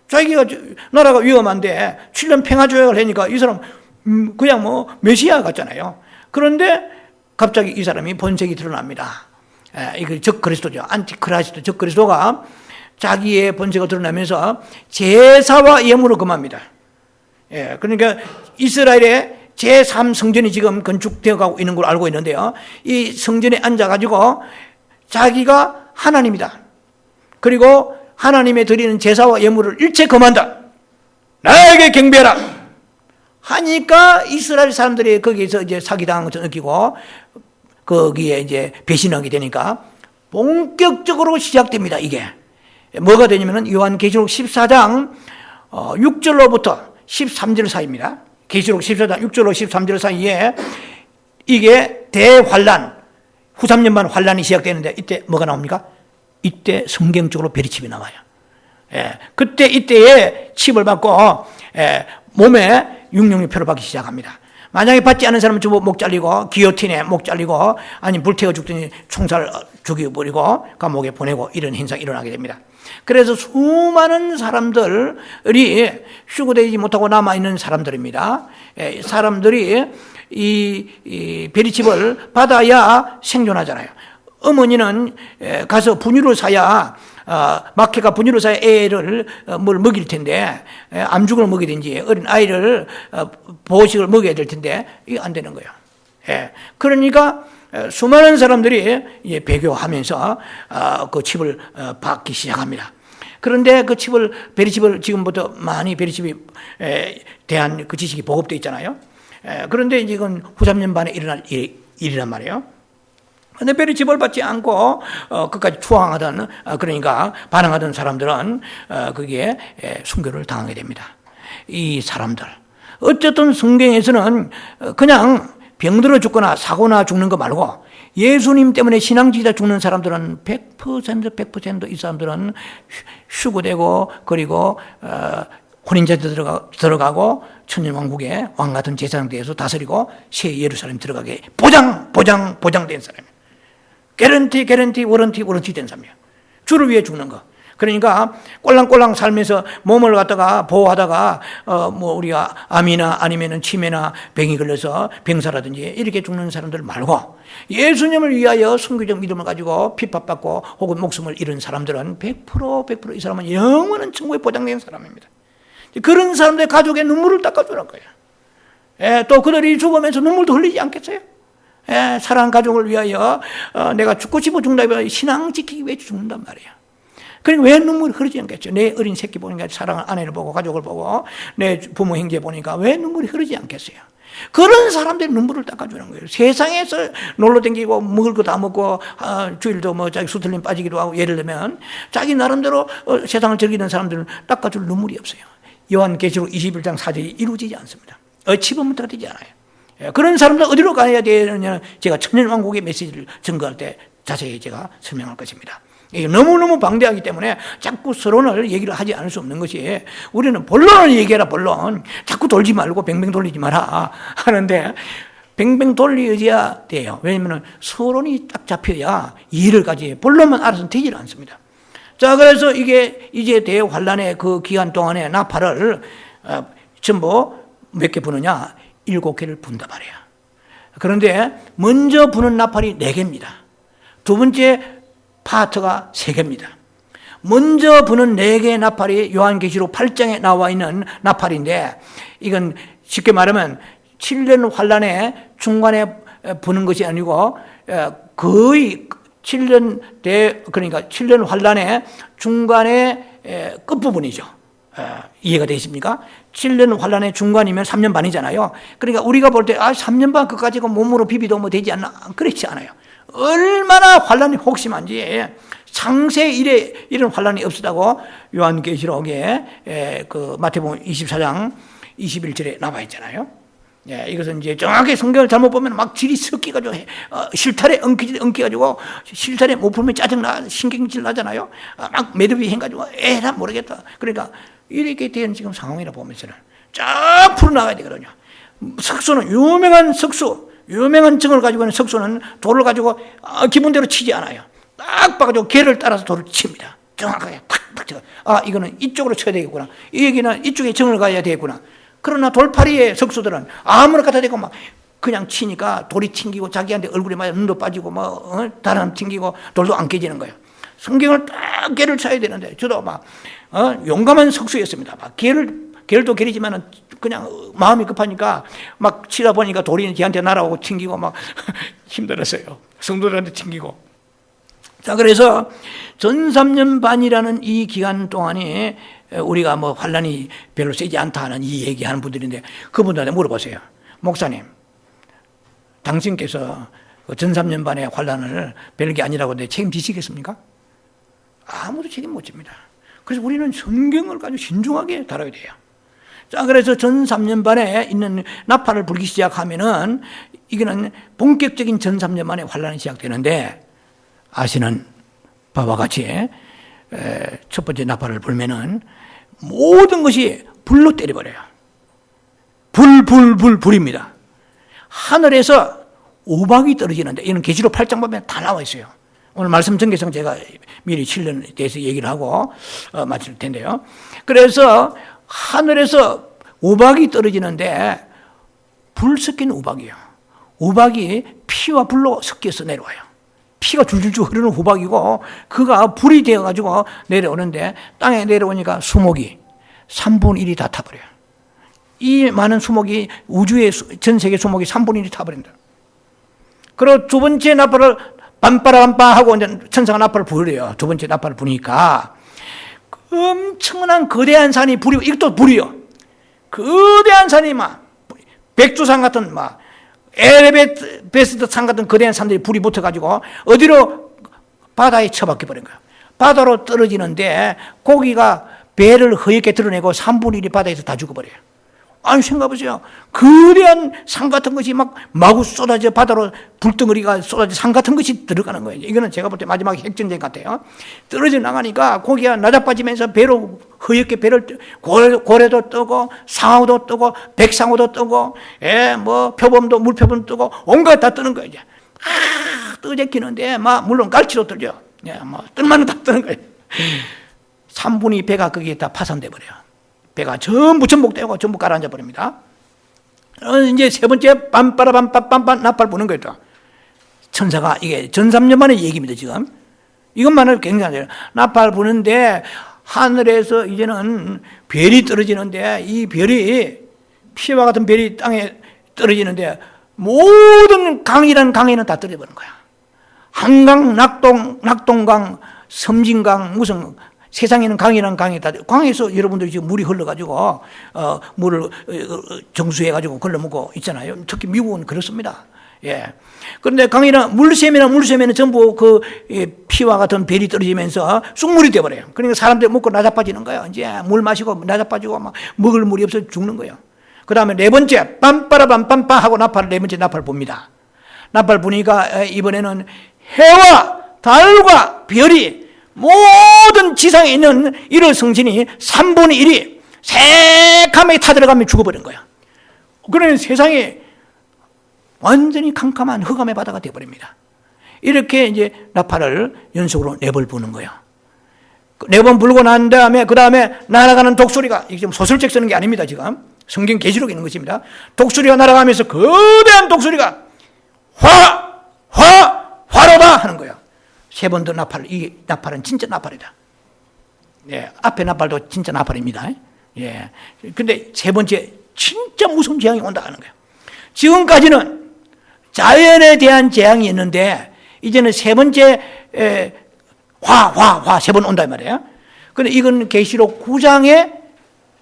자기가 나라가 위험한데 7년 평화조약을 하니까 이 사람 그냥 뭐 메시아 같잖아요. 그런데 갑자기 이 사람이 본색이 드러납니다. 이거 적 그리스도죠. 안티크라이스트 적 그리스도가 자기의 본색을 드러내면서 제사와 예물을 금합니다. 그러니까 이스라엘의 제3성전이 지금 건축되어 가고 있는 걸 알고 있는데요. 이 성전에 앉아가지고 자기가 하나님이다. 그리고 하나님에 드리는 제사와 예물을 일체 금한다. 나에게 경배하라. 하니까 이스라엘 사람들이 거기에서 이제 사기당한 것을 느끼고 거기에 이제 배신하게 되니까 본격적으로 시작됩니다. 이게 뭐가 되냐면은 요한계시록 14장 6절로부터 13절 사이입니다. 계시록 14장 6절로 13절 사이에 이게 대환란, 후 3년 반 환란이 시작되는데 이때 뭐가 나옵니까? 이때 성경적으로 베리칩이 나와요. 이때에 칩을 받고 몸에 육령류표를 받기 시작합니다. 만약에 받지 않은 사람은 전부 목 잘리고 기어틴에 목 잘리고 아니면 불태워 죽더니 총살 죽여버리고 감옥에 보내고 이런 현상이 일어나게 됩니다. 그래서 수많은 사람들이 휴거되지 못하고 남아있는 사람들입니다. 사람들이 이 베리칩을 받아야 생존하잖아요. 어머니는 가서 분유를 사야 마케가 분유를 사야 애를 뭘 먹일 텐데 암죽을 먹이든지 어린 아이를 보호식을 먹여야 될 텐데 이게 안 되는 거예요. 그러니까 수많은 사람들이 배교하면서 그 칩을 받기 시작합니다. 그런데 그 베리칩을 지금부터 많이 베리칩이 대한 그 지식이 보급되어 있잖아요. 그런데 이건 후 3년 반에 일어날 일이란 말이에요. 근데 베리칩을 받지 않고 끝까지 추앙하던 그러니까 반항하던 사람들은 거기에 순교를 당하게 됩니다. 이 사람들 어쨌든 성경에서는 그냥 병들어 죽거나 사고나 죽는 거 말고 예수님 때문에 신앙지기다 죽는 사람들은 100% 이 사람들은 휴거되고 그리고 혼인자들 들어가고 천년왕국의 왕 같은 제사장대에서 다스리고 새 예루살렘 들어가게 보장된 사람이에요. 개런티 워런티 된 사람이에요. 주를 위해 죽는 거. 그러니까 꼴랑꼴랑 살면서 몸을 갖다가 보호하다가 뭐 우리가 암이나 아니면은 치매나 병이 걸려서 병사라든지 이렇게 죽는 사람들 말고 예수님을 위하여 선교적 믿음을 가지고 핍박받고 혹은 목숨을 잃은 사람들은 100% 이 사람은 영원한 천국에 보장된 사람입니다. 그런 사람들 가족의 눈물을 닦아주는 거예요. 또 그들이 죽으면서 눈물도 흘리지 않겠어요? 사랑하는 가족을 위하여 내가 죽고 싶어 죽는다. 신앙 지키기 위해 죽는단 말이에요. 그러니까 왜 눈물이 흐르지 않겠죠? 내 어린 새끼 보니까, 사랑하는 아내를 보고, 가족을 보고, 내 부모 형제 보니까 왜 눈물이 흐르지 않겠어요? 그런 사람들이 눈물을 닦아주는 거예요. 세상에서 놀러 다니고 먹을 거 다 먹고 주일도 뭐 자기 수틀림 빠지기도 하고, 예를 들면 자기 나름대로 세상을 즐기는 사람들은 닦아줄 눈물이 없어요. 요한계시록 21장 4절이 이루어지지 않습니다. 어치범부터가 되지 않아요. 그런 사람들 어디로 가야 되느냐, 제가 천년왕국의 메시지를 증거할 때 자세히 제가 설명할 것입니다. 이게 너무너무 방대하기 때문에 자꾸 서론을 얘기를 하지 않을 수 없는 것이, 우리는 본론을 얘기해라, 본론. 자꾸 돌지 말고 뱅뱅 돌리지 마라 하는데, 뱅뱅 돌려야 돼요. 왜냐하면 서론이 딱 잡혀야 이해를 가지, 본론만 알아서는 되질 않습니다. 자, 그래서 이게 이제 대환란의 그 기간 동안에 나팔을 전부 몇 개 부느냐? 7개를 분단 말이야. 그런데 먼저 부는 나팔이 4개입니다. 두 번째 파트가 3개입니다. 먼저 부는 4개의 나팔이 요한계시록 8장에 나와 있는 나팔인데, 이건 쉽게 말하면 7년 환란의 중간에 부는 것이 아니고 거의 7년 그러니까 7년 환란의 중간의 끝부분이죠. 이해가 되십니까? 7년 환란의 중간이면 3년 반이잖아요. 그러니까 우리가 볼 때 3년 반 그까지 몸으로 비비도 뭐 되지 않나? 그렇지 않아요. 얼마나 환란이 혹심한지, 상세 이래 이런 환란이 없었다고 요한계시록에 그 마태복음 24장 21절에 나와 있잖아요. 이것은 이제 정확히 성경을 잘못 보면 막 질이 섞여가지고 실타래 엉켜가지고 실타래 못 풀면 짜증나, 신경질 나잖아요. 막 매듭이 해가지고 에라 모르겠다. 그러니까 이렇게 된 지금 상황이라 보면서는 쫙 풀어나가야 되거든요. 석수는 유명한 정을 가지고 있는 석수는 돌을 가지고 기분대로 치지 않아요. 딱 봐가지고 개를 따라서 돌을 칩니다. 정확하게 탁탁 쳐. 이거는 이쪽으로 쳐야 되겠구나. 이 얘기는 이쪽에 정을 가야 되겠구나. 그러나 돌파리의 석수들은 아무나 갖다 대고 막 그냥 치니까 돌이 튕기고 자기한테 얼굴에 맞아 눈도 빠지고 다른 튕기고 돌도 안 깨지는 거예요. 성경을 딱 개를 쳐야 되는데, 저도 막 용감한 석수였습니다. 막 개를도 개리지만은 그냥 마음이 급하니까 막 치다 보니까 돌이 걔한테 날아오고 튕기고 막 힘들었어요. 성도들한테 튕기고. 자, 그래서 전 3년 반이라는 이 기간 동안에 우리가 뭐 환란이 별로 세지 않다 하는 이 얘기하는 분들인데, 그분들한테 물어보세요. 목사님, 당신께서 전 3년 반의 환란을 별게 아니라고 하는데 책임지시겠습니까? 아무도 책임 못 집니다. 그래서 우리는 성경을 가지고 신중하게 다뤄야 돼요. 자, 그래서 전 3년 반에 있는 나팔을 불기 시작하면은 이거는 본격적인 전 3년 만에 환란이 시작되는데, 아시는 바와 같이 첫 번째 나팔을 불면은 모든 것이 불로 때려버려요. 불입니다. 하늘에서 우박이 떨어지는데, 이는 계시록 8장 보면 다 나와 있어요. 오늘 말씀 전개상 제가 미리 7년에 대해서 얘기를 하고 마칠 텐데요. 그래서 하늘에서 우박이 떨어지는데, 불 섞인 우박이에요. 우박이 피와 불로 섞여서 내려와요. 피가 줄줄줄 흐르는 우박이고, 그가 불이 되어가지고 내려오는데, 땅에 내려오니까 수목이 3분의 1이 다 타버려요. 이 많은 수목이, 우주의 전 세계 수목이 3분의 1이 타버린다. 그리고 두 번째 나팔을 빰빠라빰빠 하고 이제 천사가 나팔을 부르래요. 두 번째 나팔을 부니까 엄청난 거대한 산이 불이, 이것도 불이요. 거대한 산이 막 백두산 같은 막 에베레스트 산 같은 거대한 산들이 불이 붙어가지고 어디로? 바다에 처박혀 버린 거예요. 바다로 떨어지는데 고기가 배를 허옇게 드러내고 3분의 1이 바다에서 다 죽어버려요. 아니, 생각해보세요. 거대한 산 같은 것이 막 마구 쏟아져, 바다로 불덩어리가 쏟아져 산 같은 것이 들어가는 거예요. 이거는 제가 볼 때 마지막 핵전쟁 같아요. 떨어져 나가니까 고기가 낮아빠지면서 배로 허옇게 배를 고래도 뜨고 상어도 뜨고 백상어도 뜨고 뭐 표범도 물표범도 뜨고 온갖 다 뜨는 거예요. 이제 뜨재키는데 막 물론 갈치도 뜨죠. 뭐 뜰만은 다 뜨는 거예요. 3분의 2 배가 거기에 다 파산돼 버려요. 배가 전부 전복되고 전부 가라앉아 버립니다. 이제 세 번째 빰빠라빰빰빰빰 나팔 부는 거예요. 천사가, 이게 전 3년 만의 얘기입니다. 지금 이것만을 굉장히 나팔 부는데 하늘에서 이제는 별이 떨어지는데 이 별이 피와 같은 별이 땅에 떨어지는데 모든 강이란 강에는 다 떨어져버린 거야. 한강, 낙동강, 섬진강, 무슨 세상에는 강이란 강이 다 강에서 여러분들이 지금 물이 흘러가지고 물을 정수해가지고 걸러먹고 있잖아요. 특히 미국은 그렇습니다. 예. 그런데 강이나 물샘에는 전부 그 피와 같은 별이 떨어지면서 쑥물이 되어버려요. 그러니까 사람들 먹고 나자빠지는 거예요. 이제 물 마시고 나자빠지고 막 먹을 물이 없어서 죽는 거예요. 그 다음에 네 번째, 빰빠라빰빰빰 하고 네 번째 나팔 봅니다. 나팔 보니까 이번에는 해와 달과 별이 모든 지상에 있는 일어성신이 3분의 1이 새카맣게 타들어가며 죽어버린 거야. 그러니 세상에 완전히 캄캄한 흑암의 바다가 되어버립니다. 이렇게 이제 나팔을 연속으로 4번 부는 거예요. 4번 불고 난 다음에 그 다음에 날아가는 독수리가, 이게 지금 소설책 쓰는 게 아닙니다. 지금 성경 계시록에 있는 것입니다. 독수리가 날아가면서 거대한 독수리가 화로다 하는 거예요. 3번 더 나팔, 이 나팔은 진짜 나팔이다. 예, 앞에 나팔도 진짜 나팔입니다. 예. 근데 3번째 진짜 무서운 재앙이 온다 하는 거예요. 지금까지는 자연에 대한 재앙이 있는데 이제는 3번째 3번 온다 이 말이에요. 근데 이건 계시록 9장에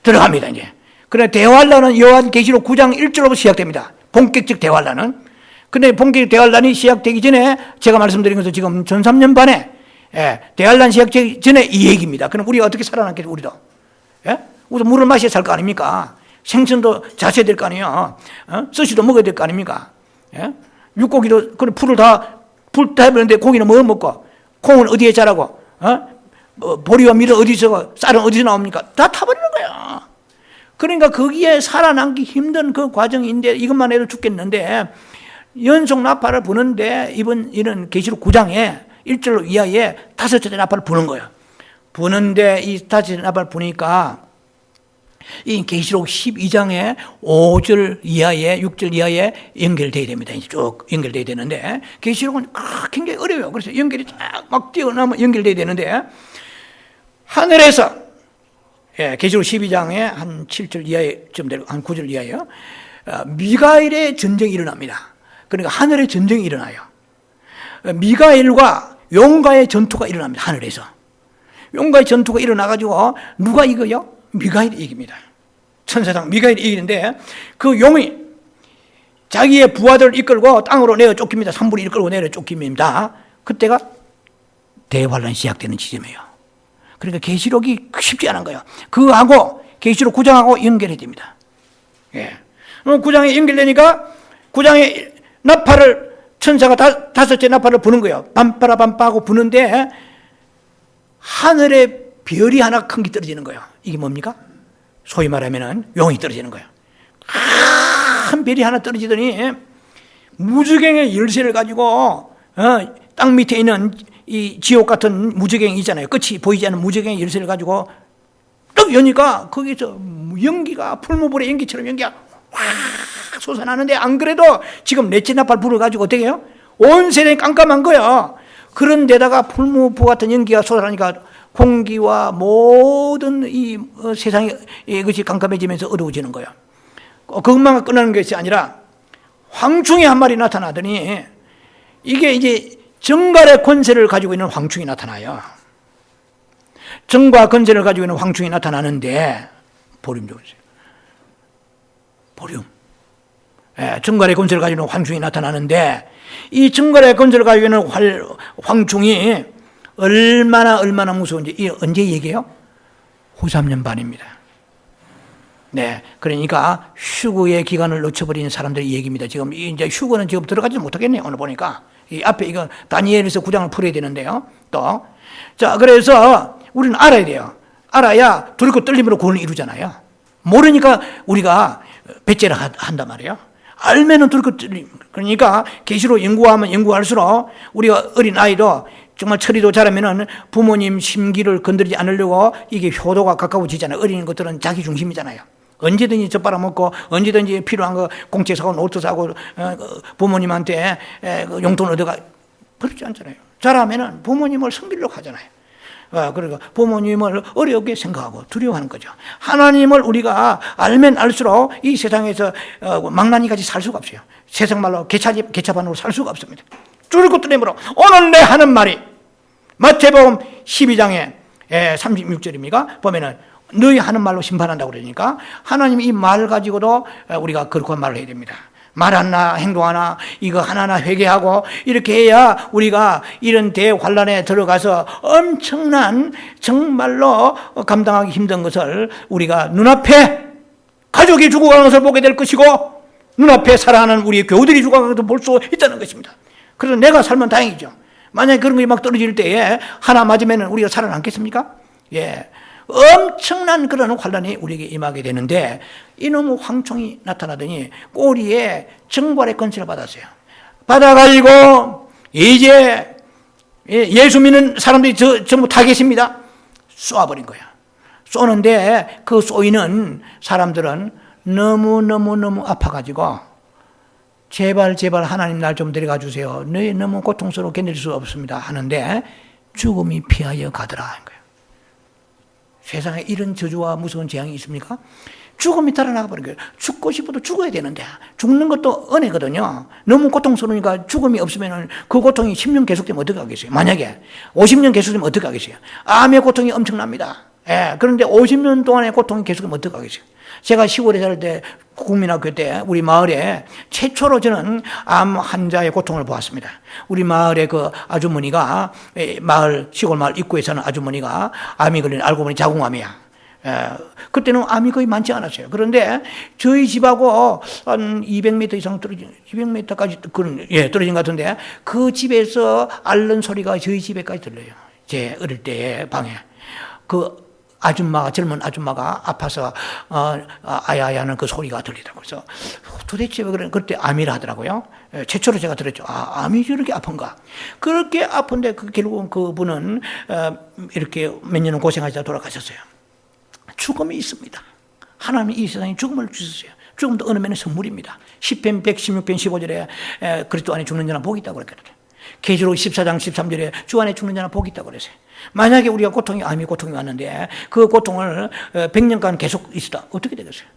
들어갑니다, 이제. 그래 대환란은 요한 계시록 9장 1절로부터 시작됩니다. 본격적 대환란은. 근데 본격적 대환란이 시작되기 전에 제가 말씀드린 것은 지금 전 3년 반에 대환란 시작되기 전에 이 얘기입니다. 그럼 우리가 어떻게 살아남겠죠, 우리도? 예? 우리도 물을 마셔야 살 거 아닙니까? 생선도 자셔야 될 거 아니에요. 스시도 먹어야 될 거 아닙니까? 예? 육고기도 그래 풀을 다 해버렸는데 고기는 뭐 먹고, 콩은 어디에 자라고, 보리와 밀은 어디서, 쌀은 어디서 나옵니까? 다 타버리는 거야. 그러니까 거기에 살아남기 힘든 그 과정인데 이것만 해도 죽겠는데 연속 나팔을 부는데 이런 계시록 9장에 1절로 이하에 5째 나팔을 부는 거예요. 부는데 이 5째 나팔을 부니까 이 계시록 12장에 5절 이하에 6절 이하에 연결돼야 됩니다. 이제 쭉 연결돼야 되는데 계시록은 굉장히 어려워요. 그래서 연결이 막 뛰어나면 연결돼야 되는데 하늘에서 계시록 12장에 한 7절 이하에 좀 되고 한 9절 이하에요. 미가엘의 전쟁이 일어납니다. 그러니까 하늘의 전쟁이 일어나요. 미가엘과 용가의 전투가 일어납니다. 하늘에서. 용가의 전투가 일어나가지고 누가 이겨요? 미가엘이 이깁니다. 천사장 미가엘이 이기는데 그 용이 자기의 부하들을 이끌고 땅으로 내어 쫓깁니다. 3분의 1 끌고 내려 쫓깁니다. 그때가 대환란이 시작되는 지점이에요. 그러니까 계시록이 쉽지 않은 거예요. 그거하고 계시록 9장하고 연결이 됩니다. 예. 9장에 연결되니까 9장에 나팔을 천사가 5째 나팔을 부는 거예요. 빰빠라 빰빠하고 부는데 하늘에 별이 하나 큰 게 떨어지는 거예요. 이게 뭡니까? 소위 말하면 용이 떨어지는 거예요. 큰 별이 하나 떨어지더니 무저갱의 열쇠를 가지고 땅 밑에 있는 이 지옥 같은 무저갱이 있잖아요. 끝이 보이지 않는 무저갱의 열쇠를 가지고 딱 여니까 거기서 연기가 풀무불의 연기처럼 연기가 확 솟아나는데 안 그래도 지금 넷째 나팔 불을 가지고 어떻게 해요? 온 세상이 깜깜한 거예요. 그런 데다가 풀무불 같은 연기가 솟아나니까 공기와 모든 이 세상이 이것이 깜깜해지면서 어두워지는 거예요. 그것만 끝나는 것이 아니라 황충이 한 마리 나타나더니 이게 이제 정갈의 권세를 가지고 있는 황충이 나타나요. 정과 권세를 가지고 있는 황충이 나타나는데 보름 좀 보세요. 보름. 정갈의 권세를 가지고 있는 황충이 나타나는데 이 정갈의 권세를 가지고 있는 황충이 얼마나 무서운지 이 언제 얘기해요? 후 3년 반입니다. 네, 그러니까 휴거의 기간을 놓쳐버리는 사람들의 얘기입니다. 지금 이제 휴거는 지금 들어가지 못하겠네요. 오늘 보니까 이 앞에 이거 다니엘에서 9장을 풀어야 되는데요. 또 자, 그래서 우리는 알아야 돼요. 알아야 두렵고 떨림으로 구원을 이루잖아요. 모르니까 우리가 배째를 한단 말이에요. 알면은 두렵고 떨림. 그러니까 계시로 연구하면 연구할수록 우리가 어린 아이도 정말 처리도 잘하면은 부모님 심기를 건드리지 않으려고 이게 효도가 가까워지잖아요. 어린 것들은 자기 중심이잖아요. 언제든지 저 빨아먹고 언제든지 필요한 거 공책 사고 노트 사고 부모님한테 용돈 얻어가 그렇지 않잖아요. 잘하면은 부모님을 섬기려고 하잖아요. 그러니까 부모님을 어렵게 생각하고 두려워하는 거죠. 하나님을 우리가 알면 알수록 이 세상에서 망나니같이 살 수가 없어요. 세상 말로 개차반으로 살 수가 없습니다. 뚫고 뚫림으로 오늘 내 하는 말이 마태복음 12장에 36절입니까? 보면은 너희 하는 말로 심판한다고 그러니까 하나님 이 말 가지고도 우리가 거룩한 말을 해야 됩니다. 말 하나 행동 하나 이거 하나하나 회개하고 이렇게 해야 우리가 이런 대환란에 들어가서 엄청난 정말로 감당하기 힘든 것을 우리가 눈앞에 가족이 죽어가는 것을 보게 될 것이고 눈앞에 살아가는 우리 교우들이 죽어가는 것을 볼 수 있다는 것입니다. 그래서 내가 살면 다행이죠. 만약에 그런 게 막 떨어질 때에 하나 맞으면 우리가 살아남겠습니까? 예. 엄청난 그런 환란이 우리에게 임하게 되는데 이놈의 황총이 나타나더니 꼬리에 정발의 건치를 받았어요. 받아가지고 이제 예수 믿는 사람들이 전부 타겟입니다. 쏘아버린 거야. 쏘는데 그 쏘이는 사람들은 너무 아파가지고 제발 하나님 날 좀 데려가 주세요. 너희 너무 고통스러워 견딜 수 없습니다 하는데 죽음이 피하여 가더라 하는 거예요. 세상에 이런 저주와 무서운 재앙이 있습니까? 죽음이 달아나가 버린 거예요. 죽고 싶어도 죽어야 되는데 죽는 것도 은혜거든요. 너무 고통스러우니까 죽음이 없으면 그 고통이 10년 계속되면 어떻게 하겠어요? 만약에 50년 계속되면 어떻게 하겠어요? 암의 고통이 엄청납니다. 예, 그런데 50년 동안의 고통이 계속되면 어떻게 하겠어요? 제가 시골에 살 때 국민학교 때 우리 마을에 최초로 저는 암 환자의 고통을 보았습니다. 우리 마을의 그 아주머니가 시골 마을 입구에 사는 아주머니가 암이 걸린 알고 보니 자궁암이야. 그때는 암이 거의 많지 않았어요. 그런데 저희 집하고 한 200m 이상 떨어진 200m까지 떨어진 것 같은데 그 집에서 앓는 소리가 저희 집에까지 들려요. 제 어릴 때의 방에 젊은 아줌마가 아파서 아야야는 그 소리가 들리더라고요. 그래서 도대체 왜 그래? 그때 암이라 하더라고요. 최초로 제가 들었죠. 암이 저렇게 아픈가? 그렇게 아픈데 결국은 그분은 이렇게 몇 년을 고생하시다 돌아가셨어요. 죽음이 있습니다. 하나님이 이 세상에 죽음을 주셨어요. 죽음도 어느 면에 선물입니다. 10편 116편 15절에 그리스도 안에 죽는 자는 복이 있다고 그랬거든요. 계시록 14장 13절에 주 안에 죽는 자는 복이 있다고 그랬어요. 만약에 우리가 암이 고통이 왔는데 그 고통을 100년간 계속 있었다. 어떻게 되겠어요?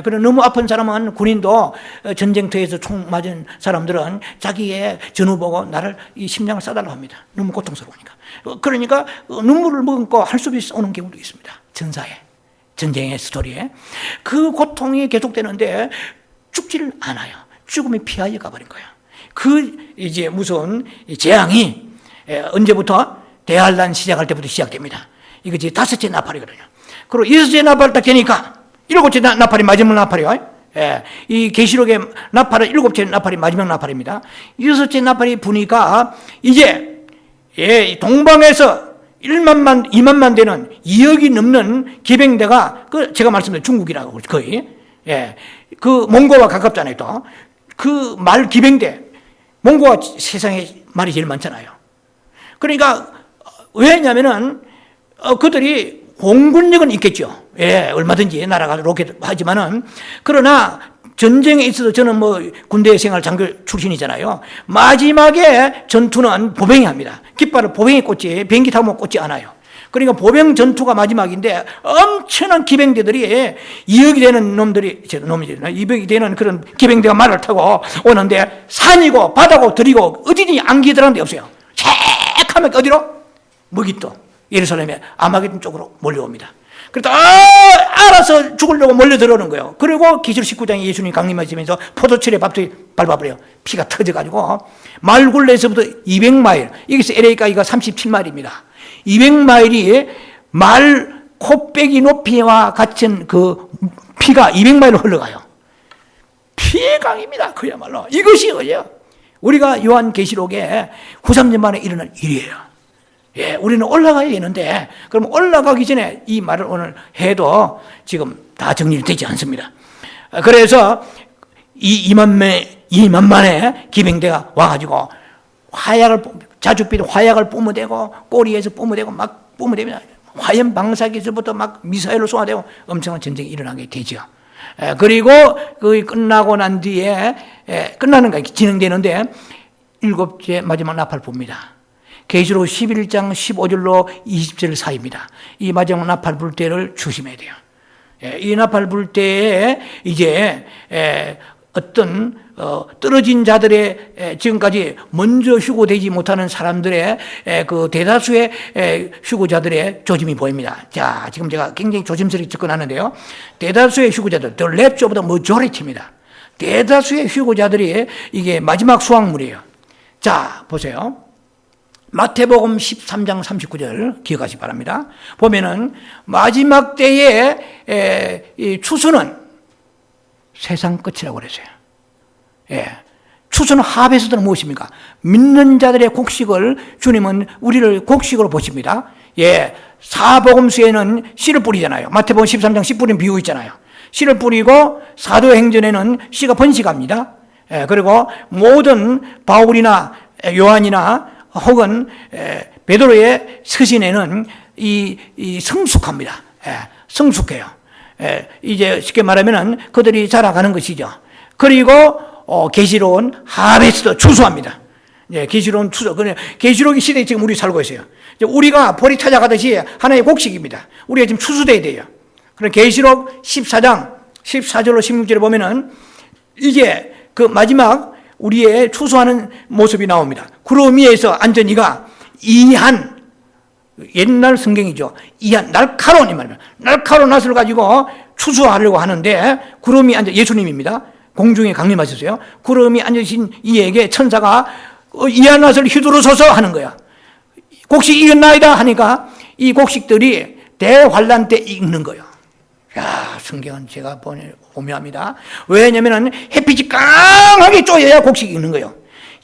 그래 너무 아픈 사람은 군인도 전쟁터에서 총 맞은 사람들은 자기의 전후 보고 나를 이 심장을 싸달라고 합니다. 너무 고통스러우니까. 그러니까 눈물을 머금고 할 수 없이 오는 경우도 있습니다. 전쟁의 스토리에. 그 고통이 계속되는데 죽지를 않아요. 죽음이 피하여 가버린 거예요. 이제 무서운 재앙이 언제부터? 대환란 시작할 때부터 시작됩니다. 이거 이제 5째 나팔이거든요. 그리고 6째 나팔 딱 되니까 7째 나팔이 마지막 나팔이요. 이 계시록의 나팔은 7째 나팔이 마지막 나팔입니다. 6째 나팔이 부니까 이제 동방에서 1만만, 2만만 되는 2억이 넘는 기병대가 제가 말씀드린 중국이라고 거의 그 몽고와 가깝잖아요. 또 그 말 기병대 몽고가 세상에 말이 제일 많잖아요. 그러니까 왜냐면은 그들이 공군력은 있겠죠. 얼마든지 나라가 로켓 하지만은 그러나 전쟁에 있어서 저는 군대 생활 장교 출신이잖아요. 마지막에 전투는 보병이 합니다. 깃발을 보병이 꽂지 비행기 타고 꽂지 않아요. 그러니까 보병 전투가 마지막인데 엄청난 기병대들이 2억이 되는 놈들이 200이 되는 그런 기병대가 말을 타고 오는데 산이고 바다고 들이고 어디든지 안기 들어가는 데 없어요. 새카맣게 어디로? 무기또 예루살렘의 아마겟돈 쪽으로 몰려옵니다. 그러다 알아서 죽으려고 몰려 들어오는 거예요. 그리고 기술 19장에 예수님 강림하시면서 포도철에 밥통이 밟아버려요. 피가 터져가지고 말굴레에서부터 200마일 여기서 LA까지가 37마일입니다. 200마일이 말 코빼기 높이와 같은 그 피가 200마일로 흘러가요. 피의 강입니다. 그야말로 이것이 뭐예요? 우리가 요한계시록에 93년 만에 일어날 일이에요. 우리는 올라가야 되는데 그럼 올라가기 전에 이 말을 오늘 해도 지금 다 정리되지 않습니다. 그래서 이 2만만의 기병대가 와가지고 자줏빛 화약을 뿜어대고 꼬리에서 뿜어대고 막 뿜어대면 화염 방사기에서부터 막 미사일로 쏘아대고 엄청난 전쟁이 일어나게 되죠. 그리고 그 끝나고 난 뒤에 끝나는 거 진행되는데 7째 마지막 나팔 봅니다. 계시록 11장 15절로 20절 사이입니다. 이 마지막 나팔 불 때를 조심해야 돼요. 이 나팔 불 때에 이제 어떤 떨어진 자들의 지금까지 먼저 휴고되지 못하는 사람들의 그 대다수의 휴고자들의 조짐이 보입니다. 자, 지금 제가 굉장히 조심스럽게 접근하는데요. 대다수의 휴고자들, the rapture of the majority입니다. 대다수의 휴고자들이 이게 마지막 수확물이에요. 자, 보세요. 마태복음 13장 39절 기억하시기 바랍니다. 보면은 마지막 때에 이 추수는 세상 끝이라고 그랬어요. 추수는 하베스트는 무엇입니까? 믿는 자들의 곡식을 주님은 우리를 곡식으로 보십니다. 사복음서에는 씨를 뿌리잖아요. 마태복음 13장 씨 뿌린 비유 있잖아요. 씨를 뿌리고 사도행전에는 씨가 번식합니다. 그리고 모든 바울이나 요한이나 혹은 베드로의 서신에는 이 성숙합니다. 성숙해요. 이제 쉽게 말하면은 그들이 자라가는 것이죠. 그리고 계시록은 하베스트 추수합니다. 계시록은 추수. 계시록의 시대에 지금 우리 살고 있어요. 우리가 벌이 찾아가듯이 하나의 곡식입니다. 우리가 지금 추수돼야 돼요. 그럼 계시록 14장 14절로 16절에 보면은 이제 그 마지막 우리의 추수하는 모습이 나옵니다. 구름 위에서 앉은 이가 이한, 옛날 성경이죠. 이한, 날카로운, 이 말입니다. 날카로운 낫을 가지고 추수하려고 하는데, 구름이 앉아, 예수님입니다. 공중에 강림하셨어요. 구름이 앉으신 이에게 천사가 이한 낫을 휘두르소서 하는 거야. 곡식 익었나이다 하니까 이 곡식들이 대환란 때 익는 거예요. 야, 성경은 제가 오묘합니다. 왜냐면은 햇빛이 강하게 쪼여야 곡식이 익는 거예요.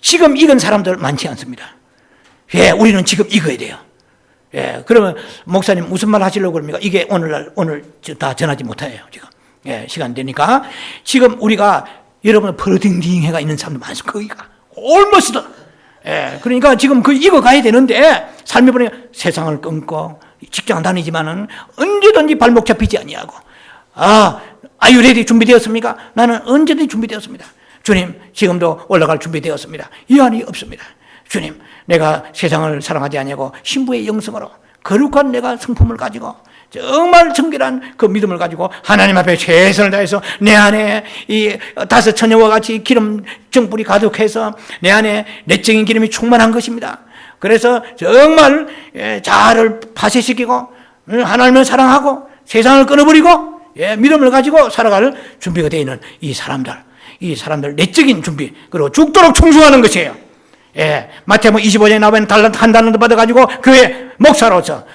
지금 익은 사람들 많지 않습니다. 우리는 지금 익어야 돼요. 그러면 목사님 무슨 말 하시려고 그럽니까? 이게 오늘 다 전하지 못해요, 지금. 시간 되니까. 지금 우리가 여러분 버딩딩해가 있는 사람들 많습니다. 거기가. almost. 그러니까 지금 그 익어가야 되는데 삶이 보니까 세상을 끊고 직장 다니지만은 언제든지 발목 잡히지 아니하고 are you ready? 준비되었습니까? 나는 언제든지 준비되었습니다. 주님, 지금도 올라갈 준비되었습니다. 이한이 없습니다. 주님, 내가 세상을 사랑하지 아니하고 신부의 영성으로 거룩한 내가 성품을 가지고 정말 정결한 그 믿음을 가지고 하나님 앞에 최선을 다해서 내 안에 이 다섯 처녀와 같이 기름 정불이 가득해서 내 안에 내적인 기름이 충만한 것입니다. 그래서 정말 자아를 파쇄시키고 하나님을 사랑하고 세상을 끊어버리고 믿음을 가지고 살아갈 준비가 되어 있는 이 사람들 내적인 준비, 그리고 죽도록 충성하는 것이에요. 마태복음 25장에 나오면 한 달란트 받아가지고 교회 목사로서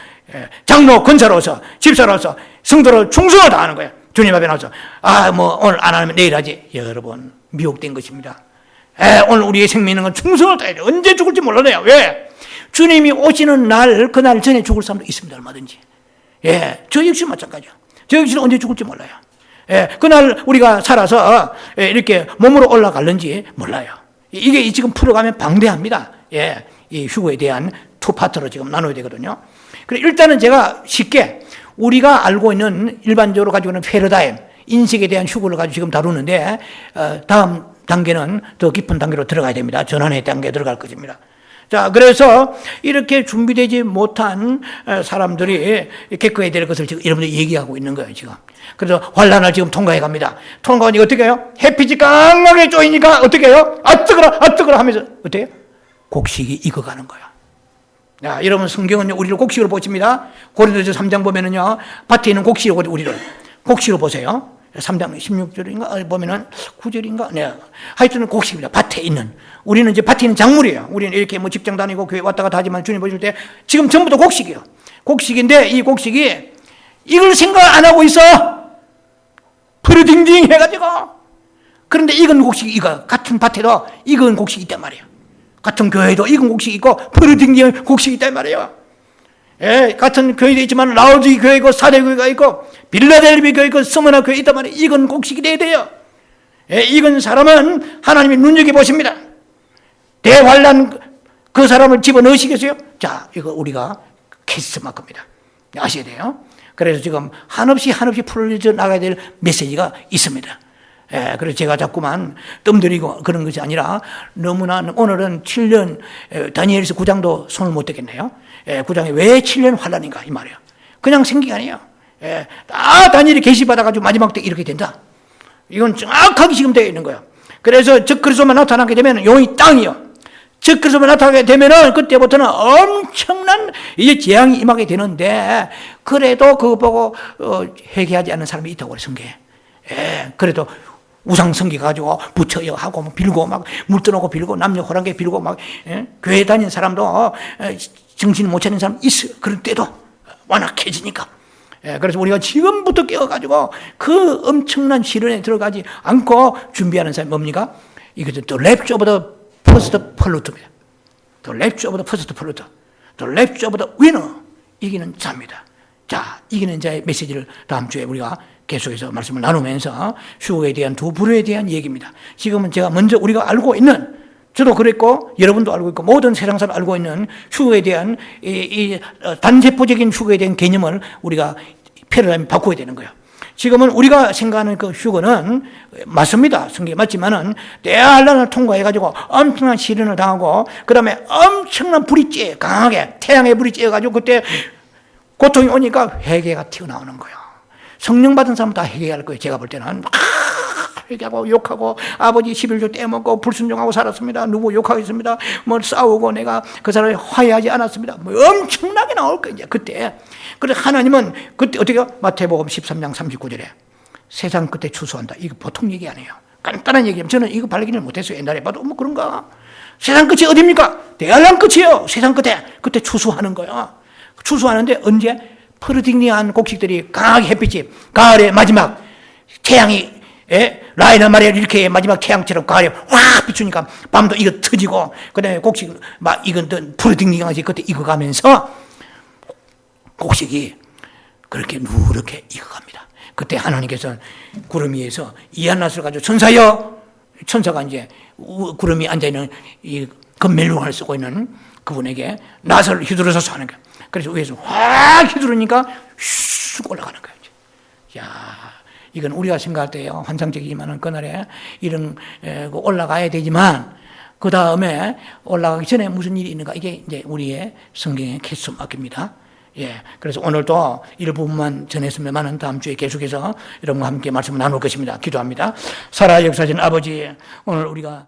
장로 권사로서 집사로서 성도로 충성을 다하는 거예요. 주님 앞에 나와서 오늘 안 하면 내일 하지. 여러분 미혹된 것입니다. 오늘 우리의 생명 있는 건 충성을 다해야 돼요. 언제 죽을지 몰라요. 왜? 주님이 오시는 날, 그날 전에 죽을 사람도 있습니다. 얼마든지. 저 역시 마찬가지요. 저 역시는 언제 죽을지 몰라요. 그날 우리가 살아서 이렇게 몸으로 올라갈는지 몰라요. 이게 지금 풀어가면 방대합니다. 이 휴거에 대한 투 파트로 지금 나눠야 되거든요. 그래, 일단은 제가 쉽게 우리가 알고 있는 일반적으로 가지고 있는 패러다임, 인식에 대한 휴거를 가지고 지금 다루는데, 다음 단계는 더 깊은 단계로 들어가야 됩니다. 전환의 단계에 들어갈 것입니다. 자, 그래서 이렇게 준비되지 못한 사람들이 겪어야 될 것을 지금 여러분들이 얘기하고 있는 거예요, 지금. 그래서 환란을 지금 통과해 갑니다. 통과하니까 어떻게 해요? 햇빛이 강하게 쪼이니까 어떻게 해요? 뜨거라 하면서 어떻게 해요? 곡식이 익어가는 거예요. 자, 여러분 성경은 우리를 곡식으로 보십니다. 고린도서 3장 보면은요, 밭에 있는 곡식으로 우리를 곡식으로 보세요. 3장 16절인가 보면은 9절인가? 하여튼 곡식입니다. 밭에 있는. 우리는 이제 밭에 있는 작물이에요. 우리는 이렇게 뭐 직장 다니고 교회 왔다 갔다 하지만 주님 보실 때 지금 전부 다 곡식이에요. 곡식인데 이 곡식이 이걸 생각 안 하고 있어. 푸르딩딩 해가지고. 그런데 익은 곡식이 이거 같은 밭에도 익은 곡식이 있단 말이에요. 같은 교회도 익은 곡식이 있고 푸르딩딩 곡식이 있단 말이에요. 같은 교회도 있지만 라오디 교회 있고 사대 교회가 있고 빌라델비 교회 있고 스무나 교회 있단 말이에요. 익은 곡식이 돼야 돼요. 익은 사람은 하나님이 눈여겨보십니다. 대환란 그 사람을 집어넣으시겠어요? 자, 이거 우리가 캐스트마크입니다. 아셔야 돼요. 그래서 지금 한없이 풀어져 나가야 될 메시지가 있습니다. 예, 그래서 제가 자꾸만 뜸들이고 그런 것이 아니라 너무나 오늘은 7년 다니엘서 9장도 손을 못 대겠네요. 예, 9장에 왜 7년 환란인가 이 말이에요. 그냥 생긴 게 아니에요. 예, 다 다니엘이 계시받아가지고 마지막 때 이렇게 된다. 이건 정확하게 지금 되어 있는 거예요. 그래서 즉 그리스도만 나타나게 되면 용이 땅이요. 즉 그리스도만 나타나게 되면은 그때부터는 엄청난 이제 재앙이 임하게 되는데 그래도 그거 보고 회개하지 않는 사람이 있다고 그래 성경에. 예, 그래도 우상 성기 가지고 부처여 하고 막 빌고 막 물 떠놓고 빌고 남녀 호랑개 빌고 막 교회 다니는 사람도 정신 못 차리는 사람 있어요. 그럴 때도 완악해지니까. 그래서 우리가 지금부터 깨어가지고 그 엄청난 시련에 들어가지 않고 준비하는 사람이 뭡니까? 이것은 또 랩주 오브 더 퍼스트 폴루트입니다. 또 랩주 오브 더 퍼스트 폴루트. 또 랩주 오브 더 위너. 이기는 자입니다. 자, 이기는 자의 메시지를 다음 주에 우리가 계속해서 말씀을 나누면서 휴거에 대한 두 부류에 대한 얘기입니다. 지금은 제가 먼저 우리가 알고 있는, 저도 그랬고 여러분도 알고 있고 모든 세상 사람이 알고 있는 휴거에 대한 이 단세포적인 휴거에 대한 개념을 우리가 패러다임을 바꿔야 되는 거예요. 지금은 우리가 생각하는 그 휴거는 맞습니다. 성경에 맞지만은 대환란을 통과해가지고 엄청난 시련을 당하고 그 다음에 엄청난 불이 쬐 강하게 태양의 불이 쬐가지고 그때 고통이 오니까 회개가 튀어나오는 거예요. 성령 받은 사람은 다 회개할 거예요. 제가 볼 때는 회개하고 욕하고 아버지 11조 떼먹고 불순종하고 살았습니다. 누구 욕하겠습니다. 뭐 싸우고 내가 그 사람을 화해하지 않았습니다. 뭐 엄청나게 나올 거예요. 이제 그때. 그래서 하나님은 그때 어떻게 해요? 마태복음 13장 39절에 세상 끝에 추수한다. 이거 보통 얘기 아니에요. 간단한 얘기예요. 저는 이거 발견을 못했어요. 옛날에 봐도 뭐 그런가. 세상 끝이 어디입니까? 대환란 끝이에요. 세상 끝에. 그때 추수하는 거예요. 추수하는데 언제? 푸르딩딩한 곡식들이 강하게 햇빛이 가을의 마지막 태양이 라이나 마리아 이렇게 마지막 태양처럼 가을에 확 비추니까 밤도 이거 터지고 그다음에 곡식 막 익은 푸르딩딩하지 그때 익어가면서 곡식이 그렇게 누렇게 익어갑니다. 그때 하나님께서 구름 위에서 이한낫을 가지고 천사가 이제 구름이 앉아있는 이 금멜롱을 쓰고 있는 그분에게 낫을 휘두르서 하는 거예요. 그래서 위에서 확 휘두르니까 슉 올라가는 거예요. 야, 이건 우리가 생각할 때요 환상적이지만은 그날에 이런 올라가야 되지만 그 다음에 올라가기 전에 무슨 일이 있는가 이게 이제 우리의 성경의 캐스 맡깁니다. 예, 그래서 오늘도 일부분만 전했으면은 다음 주에 계속해서 여러분과 함께 말씀을 나눌 것입니다. 기도합니다. 살아 역사하신 아버지, 오늘 우리가